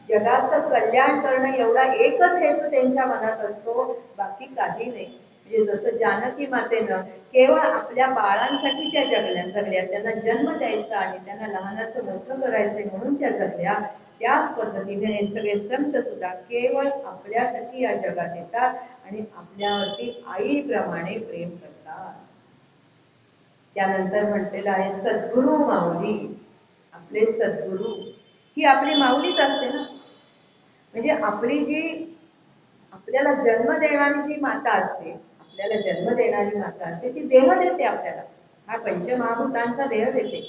जगाचं कल्याण करणं एवढा एकच हेतू त्यांच्या मनात असतो, बाकी काही नाही. म्हणजे जसं जानकी मातेनं केवळ आपल्या बाळांसाठी त्या जगल्या, त्यांना जन्म द्यायचा आणि त्यांना लहानाचं मोठं करायचंय म्हणून त्या जगल्या. त्याच पद्धतीने हे सगळे संत सुद्धा केवळ आपल्यासाठी या जगात येतात आणि आपल्यावरती आईप्रमाणे प्रेम करतात. त्यानंतर म्हटलेलं आहे सद्गुरु माऊली. आपले सद्गुरु ही आपली माऊलीच असते ना. म्हणजे आपली जी आपल्याला जन्म देणारी जी माता असते, आपल्याला जन्म देणारी माता असते, ती देह देते आपल्याला, हा पंचमहाभूतांचा देह देते.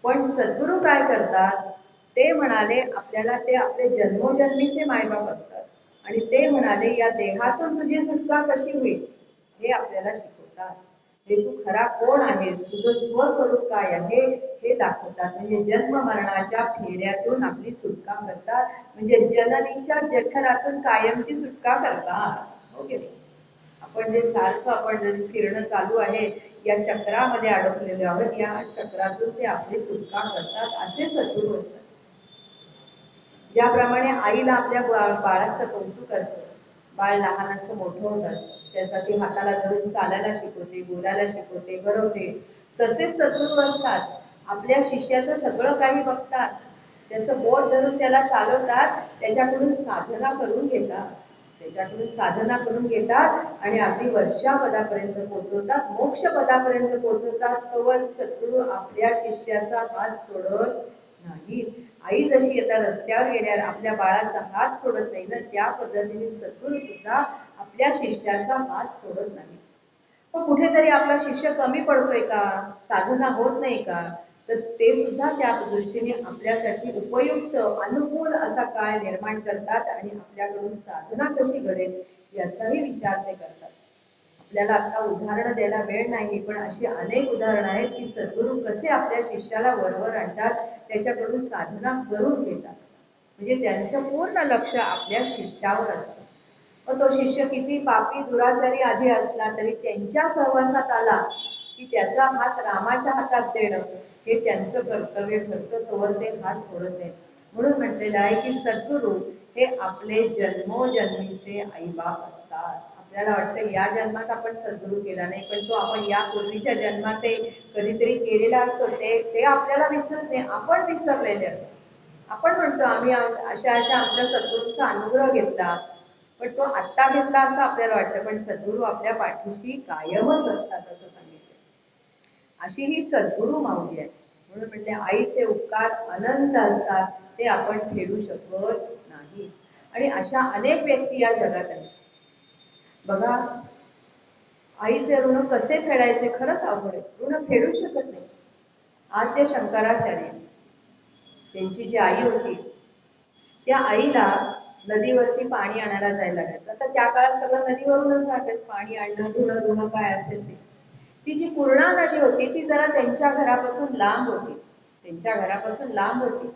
पण सद्गुरु काय करतात, ते म्हणाले आपल्याला ते आपले जन्मोजन्मीचे मायबाप असतात आणि ते म्हणाले या देहातून तुझी सुटका कशी होईल हे आपल्याला शिकवतात. हे तू खरा कोण आहेस, तुझं स्वस्वरूप काय आहे हे दाखवतात. म्हणजे जन्म मरणाच्या फेऱ्यातून आपली सुटका करतात, म्हणजे जननीच्या जठरातून कायमची सुटका करतात. हो की नाही? आपण जे सारखं आपण जे फिरणं चालू आहे या चक्रामध्ये अडकलेलो आहोत, या चक्रातून ते आपली सुटका करतात. असे सद्गुरू असतात. ज्याप्रमाणे आईला आपल्या बाळाचं कौतुक असतं, बाळ लहानाचं मोठं होत असतं, त्यासाठी हाताला धरून चालायला शिकवते, बोलायला शिकवते, घडवते, तसेच सद्गुरू असतात. आपल्या शिष्याचं सगळं काही बघतात, त्याचं बोट धरून त्याला चालवतात, त्याच्याकडून साधना करून घेतात, त्याच्याकडून साधना करून घेतात आणि अगदी वरच्या पदापर्यंत पोहोचवतात, मोक्ष पदापर्यंत पोहोचवतात. तोवर सद्गुरू आपल्या शिष्याचा हात सोडत नाही. आई जशी आता रस्त्यावर गेल्यावर आपल्या बाळाचा हात सोडत नाही ना, त्या पद्धतीने सद्गुरू सुद्धा आपल्या शिष्याचा हात सोडत नाही. पण कुठेतरी आपला शिष्य कमी पडतोय का, साधना होत नाही का, तर ते सुद्धा त्या दृष्टीने आपल्यासाठी उपयुक्त अनुकूल असा काळ निर्माण करतात आणि आपल्याकडून साधना कशी घडेल याचाही विचार ते करतात. आपल्याला आता उदाहरणं द्यायला वेळ नाही, पण अशी अनेक उदाहरणं आहेत की सद्गुरू कसे आपल्या शिष्याला वरवर आणतात, त्याच्याकडून साधना करून घेतात. म्हणजे त्यांचं पूर्ण लक्ष आपल्या शिष्यावर असतं. मग तो शिष्य किती पापी दुराचारी आधी असला तरी त्यांच्या सहवासात आला की त्याचा हात रामाच्या हातात देणं हे त्यांचं कर्तव्य ठरतं, तोवर ते हात सोडत नाही. म्हणून म्हटलेलं आहे की सद्गुरू हे आपले जन्मोजन्मीचे आईबाप असतात. आपल्याला वाटतं या जन्मात आपण सद्गुरू केला नाही, पण तो आपण या पूर्वीच्या जन्मात ते कधीतरी केलेला असतो, ते आपल्याला विसरत नाही, आपण विसरलेले असतो. आपण म्हणतो आम्ही अशा अशा आमच्या सद्गुरूंचा अनुग्रह घेतला, पण तो आत्ता घेतला असं आपल्याला वाटतं, पण सद्गुरू आपल्या पाठीशी कायमच असतात असं सांगितलं. अशी ही सद्गुरू माऊली आहे. म्हणून म्हटले आईचे उपकार अनंत असतात, ते आपण फेडू शकत नाही. आणि अशा अनेक व्यक्ती या जगात आहेत. बघा, आईचे ऋण कसे फेडायचे खरंच अवघड आहे, ऋण फेडू शकत नाही. आद्य शंकराचार्य त्यांची जी आई होती, त्या आईला नदीवरती पाणी आणायला जायला लागायचं. आता त्या काळात सगळं नदीवरूनच जातात, पाणी आणणं, धुणं धुणं काय असेल ते. ती जी पूर्णा नदी होती ती जरा त्यांच्या घरापासून लांब होती, त्यांच्या घरापासून लांब होती.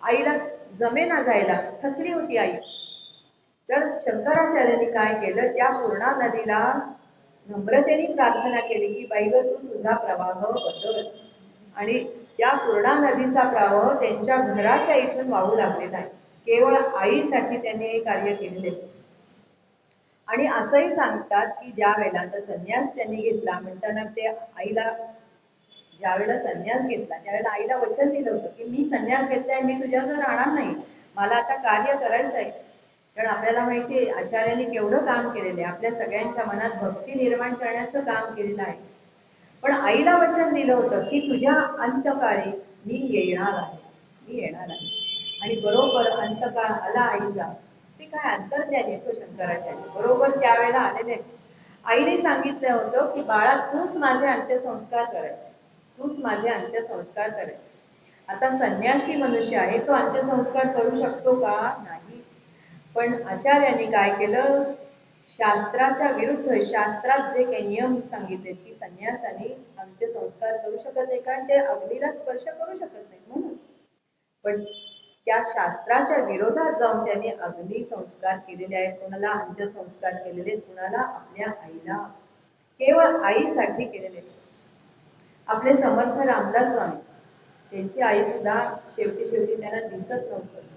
आईला जमेना जायला, थकली होती आई. तर शंकराचार्यांनी काय केलं, त्या पूर्णा नदीला नम्रतेने प्रार्थना केली की बाई ग तू तुझा प्रवाह बदल. आणि त्या पूर्णा नदीचा प्रवाह त्यांच्या घराच्या इथून वाहू लागलेला आहे. केवळ आईसाठी त्यांनी हे कार्य केलेले. आणि असंही सांगतात की ज्या वेळेला तर संन्यास त्यांनी घेतला म्हणताना ते आईला, ज्या वेळेला संन्यास घेतला त्यावेळेला आईला वचन दिलं होतं की मी संन्यास घेतलाय, मी तुझ्याजवळ राहणार नाही, मला आता कार्य करायचं आहे. कारण आपल्याला माहिती आहे आचार्यांनी केवढं काम केलेलं आहे, आपल्या सगळ्यांच्या मनात भक्ती निर्माण करण्याचं काम केलेलं आहे. पण आईला वचन दिलं होतं की तुझ्या अंतकाळी मी येणार आहे, मी येणार आहे. आणि बरोबर अंतकाळ आला आईचा. ते काय अंतर्ज्ञान येतो शंकराचार्य, बरोबर त्यावेळेला आलेले. आईने सांगितलं होतं की बाळा तूच माझे अंत्यसंस्कार करायचे, तूच माझे अंत्यसंस्कार करायचे. आता संन्यासी मनुष्य आहे, तो अंत्यसंस्कार करू शकतो का? नाही. पण आचार्यांनी काय केलं, शास्त्राच्या विरुद्ध, शास्त्रात जे काही नियम सांगितले की संन्यासाने अंत्यसंस्कार करू शकत नाही, कारण ते अग्नीला स्पर्श करू शकत नाही म्हणून. पण त्या शास्त्राच्या विरोधात जाऊन त्यांनी अग्नी संस्कार केलेले आहेत, कुणाला अंत्यसंस्कार केलेले, कुणाला आपल्या आईला, केवळ आईसाठी केलेले. आपले समर्थ रामदास स्वामी, त्यांची आई सुद्धा शेवटी शेवटी त्यांना दिसत नव्हतं,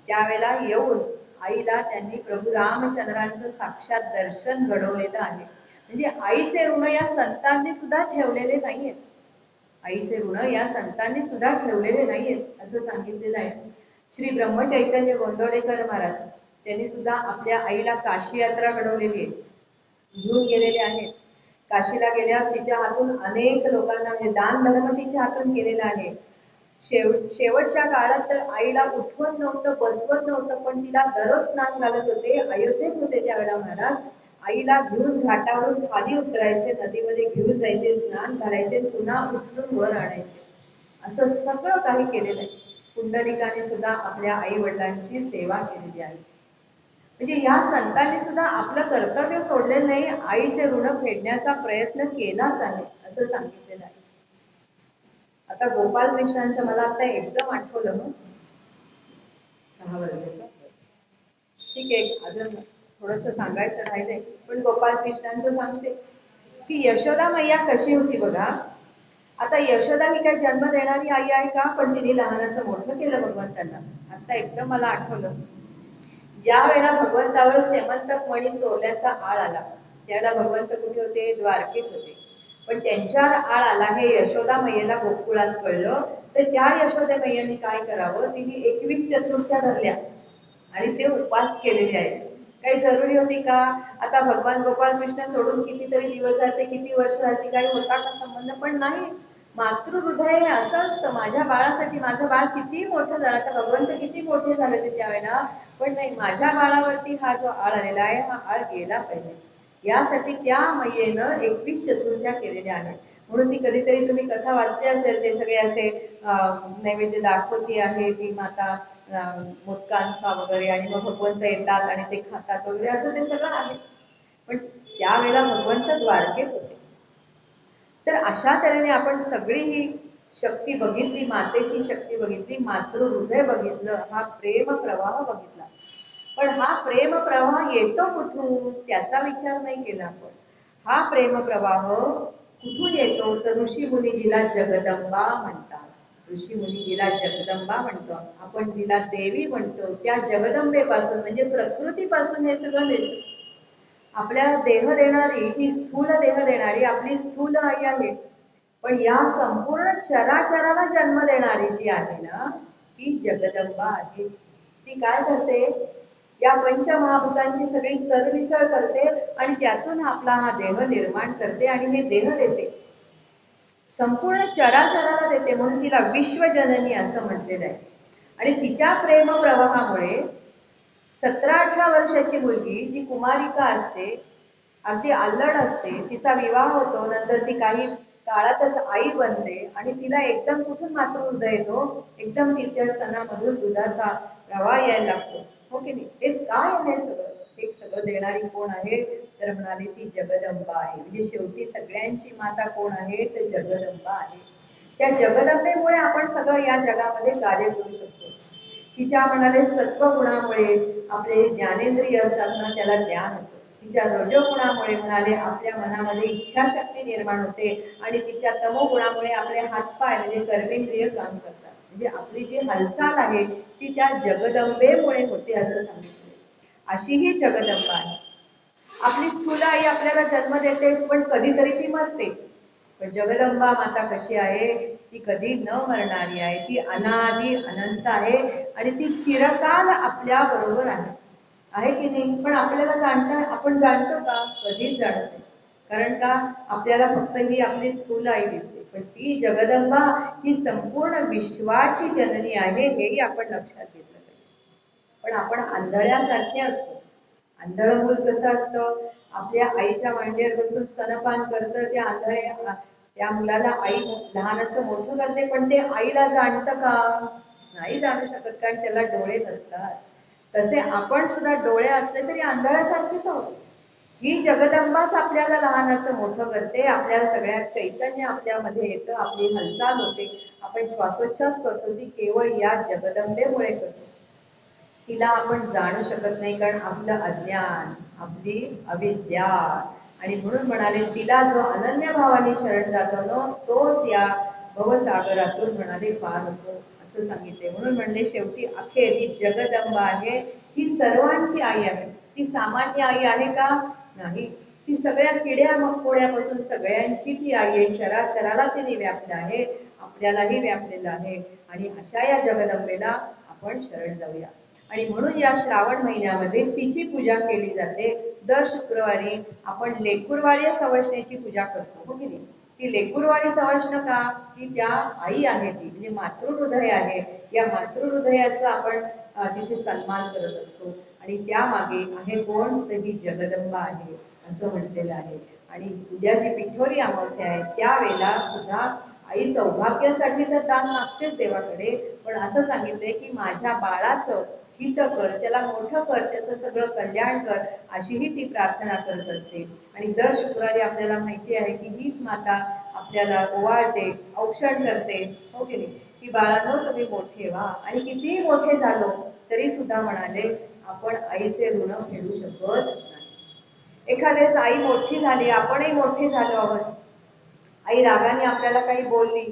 त्यावेळेला येऊन आईला त्यांनी प्रभू रामचंद्रांचं साक्षात दर्शन घडवलेलं आहे. म्हणजे आईचे ऋण या संतांनी सुद्धा ठेवलेले नाहीयेत, आईचे ऋण या संतांनी सुद्धा ठेवलेले नाहीयेत असं सांगितलेलं आहे. श्री ब्रह्मचैतन्य गोंदवलेकर महाराज त्यांनी सुद्धा आपल्या आईला काशी यात्रा घडवलेली आहे, घेऊन गेलेले आहेत. काशीला गेल्यावर तिच्या हातून अनेक लोकांना म्हणजे दान धर्म तिच्या हातून केलेला आहे. शेवटच्या काळात तर आईला उठवत नव्हतं, बसवत नव्हतं, पण तिला दररोज स्नान घालत होते. अयोध्येत होते त्यावेळेला महाराज. आईला घेऊन घाटावरून खाली उतरायचे, नदीमध्ये घेऊन जायचे, स्नान घालायचे, पुन्हा उचलून वर आणायचे. असं सगळं काही केलेलं आहे. पुंडलिकाने सुद्धा आपल्या आई वडिलांची सेवा केलेली आहे. म्हणजे या संतांनी सुद्धा आपलं कर्तव्य सोडलेलं नाही, आईचे ऋण फेडण्याचा प्रयत्न केलाच आहे असं सांगितलेलं आहे. आता गोपाल कृष्णांचं मला आता एकदम आठवलं मग 6 वर्ष. ठीक आहे, अजून थोडस सांगायचं राहिलंय, पण गोपाल कृष्णांचं सांगते की यशोदा मैया कशी होती बघा. आता यशोदा ही काय जन्म देणारी आई आहे का, पण तिने लहानाचं मोठं केलं भगवंतांना. आता एकदम मला आठवलं, ज्या वेळेला भगवंतावर सेमंतक मणी चोरल्याचा आळ आला, त्यावेळेला भगवंत कुठे होते, द्वारकेत होते. पण त्यांच्यावर आळ आला हे यशोदा मैयेला गोकुळात कळलं, तर त्या यशोदा मैय्यांनी काय करावं, तिने 21 चतुर्थ्या धरल्या आणि ते उपवास केलेले आहेत. काही जरुरी होती का, आता भगवान गोपाल कृष्ण सोडून कितीतरी दिवस राहते, किती वर्ष राहते, काही होता का संबंध, पण नाही. मातृहृदय हे असं असतं, माझ्या बाळासाठी, माझं बाळ किती मोठं झालं, आता भगवंत किती मोठे झाले ते त्यावेळेला, पण नाही, माझ्या बाळावरती हा जो आळ आलेला आहे हा आळ गेला पाहिजे, यासाठी त्या मैयेनं 21 चतुर्थ्या केलेल्या आहेत. म्हणून ती कधीतरी तुम्ही कथा वाचली असेल, ते सगळे असे नैवेद्य दाखवती आहे ती माता मोदकांचा वगैरे, आणि मग भगवंत येतात आणि ते खातात वगैरे, असं ते सगळं आहे. पण त्यावेळेला भगवंत द्वारकेत होते. तर अशा तऱ्हेने आपण सगळी ही शक्ती बघितली, मातेची शक्ती बघितली, मातृहृदय बघितलं, हा प्रेम प्रवाह बघितला. पण हा प्रेम प्रवाह येतो कुठून, त्याचा विचार नाही केला आपण. हा प्रेम प्रवाह कुठून येतो, तर ऋषी मुनी जिला जगदंबा म्हणतात. ऋषी मुनी जिला जगदंबा म्हणतो, आपण जिला देवी म्हणतो, त्या जगदंबेपासून म्हणजे प्रकृतीपासून हे सगळं मिळतं. आपल्याला देह देणारी, ही स्थूल देह देणारी आपली स्थूल आई आहे. पण या संपूर्ण चराचराला जन्म देणारी जी आहे ना, ती जगदंबा आहे. ती काय करते, या पंचमहाभूतांची सगळी सरमिसळ करते आणि त्यातून आपला हा देह निर्माण करते आणि हे देह देते, संपूर्ण चराचराला देते. म्हणून तिला विश्वजननी असं म्हटलेलं आहे. आणि तिच्या प्रेम प्रवाहामुळे 17-18 वर्षाची मुलगी जी कुमारिका असते, अगदी अल्लड असते, तिचा विवाह होतो, नंतर ती काही काळातच आई बनते आणि तिला एकदम कुठून मातृहृदय येतो, एकदम तिच्या स्तनामधून दुधाचा प्रवाह यायला लागतो, हो की नाही. हेच काय आहे सगळं, हे सगळं देणारी कोण आहे, तर म्हणाली ती जगदंबा आहे. म्हणजे शेवटी सगळ्यांची माता कोण आहे, तर जगदंबा आहे. त्या जगदंबेमुळे आपण सगळं या जगामध्ये कार्य करू शकतो. तिच्या म्हणाले सत्वगुणामुळे आपले ज्ञानेंद्रिय असतात ना, त्याला ज्ञान होतं. तिच्या रजोगुणामुळे म्हणाले आपल्या मनामध्ये इच्छाशक्ती निर्माण होते आणि तिच्या तमोगुणामुळे आपले हातपाय म्हणजे कर्मेंद्रिय काम करतात. म्हणजे आपली जी हालचाल आहे ती त्या जगदंबेमुळे होते असं सांगितले. अशी ही जगदंबा आहे. आपली स्थूल आई आपल्याला जन्म देते, पण कधीतरी ती मरते. पण जगदंबा माता कशी आहे, ती कधी न मरणारी आहे, ती अनादि अनंत आहे आणि ती चिरकाल आपल्या बरोबर आहे की नाही. पण आपल्याला आपण जाणतो का, कधीच जाणत नाही. कारण का, आपल्याला फक्त ही आपली स्थूल आई दिसते, पण ती जगदंबा ही संपूर्ण विश्वाची जननी आहे, हेही आपण लक्षात घेतलं पाहिजे. पण आपण आंधळ्यासारखे असतो. आंधळ मूल कसं असतं, आपल्या आईच्या मांडीवर बसून स्तनपान करतं, त्या आंधळे त्या मुलाला आई लहानाचं मोठं करते, पण ते आईला जाणतं का, नाही जाणू शकत, कारण त्याला डोळे नसतात. तसे आपण सुद्धा डोळे असले तरी आंधळ्यासारखेच आहोत. ही जगदंबाच आपल्याला लहानाचं मोठं करते, आपल्याला सगळ्या चैतन्य आपल्यामध्ये येतं, आपली हालचाल होते, आपण श्वासोच्छ्वास करतो, ती केवळ या जगदंबेमुळे करतो. तिला आपण जाणू शकत नाही, कारण आपलं अज्ञान, आपली अविद्या. आणि म्हणून म्हणाले तिला जो अनन्य भावाने शरण जातो ना, तोच या भवसागरातून म्हणाले पार होतो असं सांगितले. म्हणून म्हणले शेवटी अखेर ही जगदंबा आहे, ही सर्वांची आई आहे. ती सामान्य आई आहे का, नाही. ती सगळ्या किड्या मकोड्यापासून सगळ्यांची ती आई आहे, चराचराला तिने व्यापलं आहे, आपल्यालाही व्यापलेलं आहे. आणि अशा या जगदंबेला आपण शरण जाऊया. आणि म्हणून या श्रावण महिन्यामध्ये तिची पूजा केली जाते. दर शुक्रवारी आपण लेकूरवाडी सवाष्णीची पूजा करतो, हो की नाही? ती लेकूरवाडी सवाष्ण का? की त्या आई आहे, ती म्हणजे मातृहृदय आहे. या मातृहृदयाचा आपण तिथे सन्मान करत असतो. आणि त्यामागे आहे कोण? तर ही जगदंबा आहे असं म्हटलेलं आहे. आणि उद्या जी पिठोरी अमावस्या आहे त्यावेळेला सुद्धा आई सौभाग्यासाठी तर दान मागतेच देवाकडे, पण असं सांगितलंय की माझ्या बाळाचं हित कर, त्याला मोठं कर, त्याचं सगळं कल्याण कर, अशीही ती प्रार्थना करत असते. आणि दर शुक्रवारी आपल्याला माहिती आहे की हीच माता आपल्याला ओवाळते, औक्षण करते, हो की नाही? की बाळांनो तुम्ही मोठे व्हा. आणि कितीही मोठे झालो तरी सुद्धा म्हणाले आपण आईचे ऋण फेडू शकत नाही. एखाद्यास आई मोठी झाली, आपणही मोठे झालो आहोत, आई रागाने आपल्याला काही बोलली,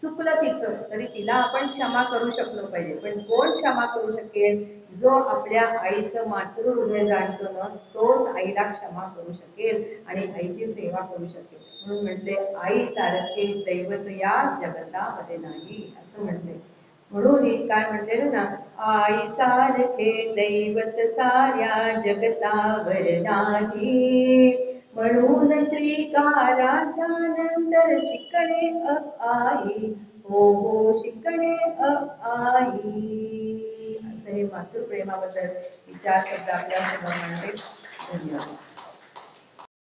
चुकलं तिचं, तरी तिला आपण क्षमा करू शकलो पाहिजे. पण कोण क्षमा करू शकेल? जो आपल्या आईचं मातृहृदय जाणतो ना, तोच आईला क्षमा करू शकेल आणि आईची सेवा करू शकेल. म्हणून म्हटले आई सारखे दैवत या जगतामध्ये नाही असं म्हटले. म्हणून काय म्हटलेलं ना, आई सारखे दैवत साऱ्या जगतावर नाही, म्हणून श्रीकाराच्या नंतर शिकणे आई, हो हो शिकणे आई. असं हे मातृप्रेमाबद्दल विचार शब्द आपल्या समोर मांडले. धन्यवाद.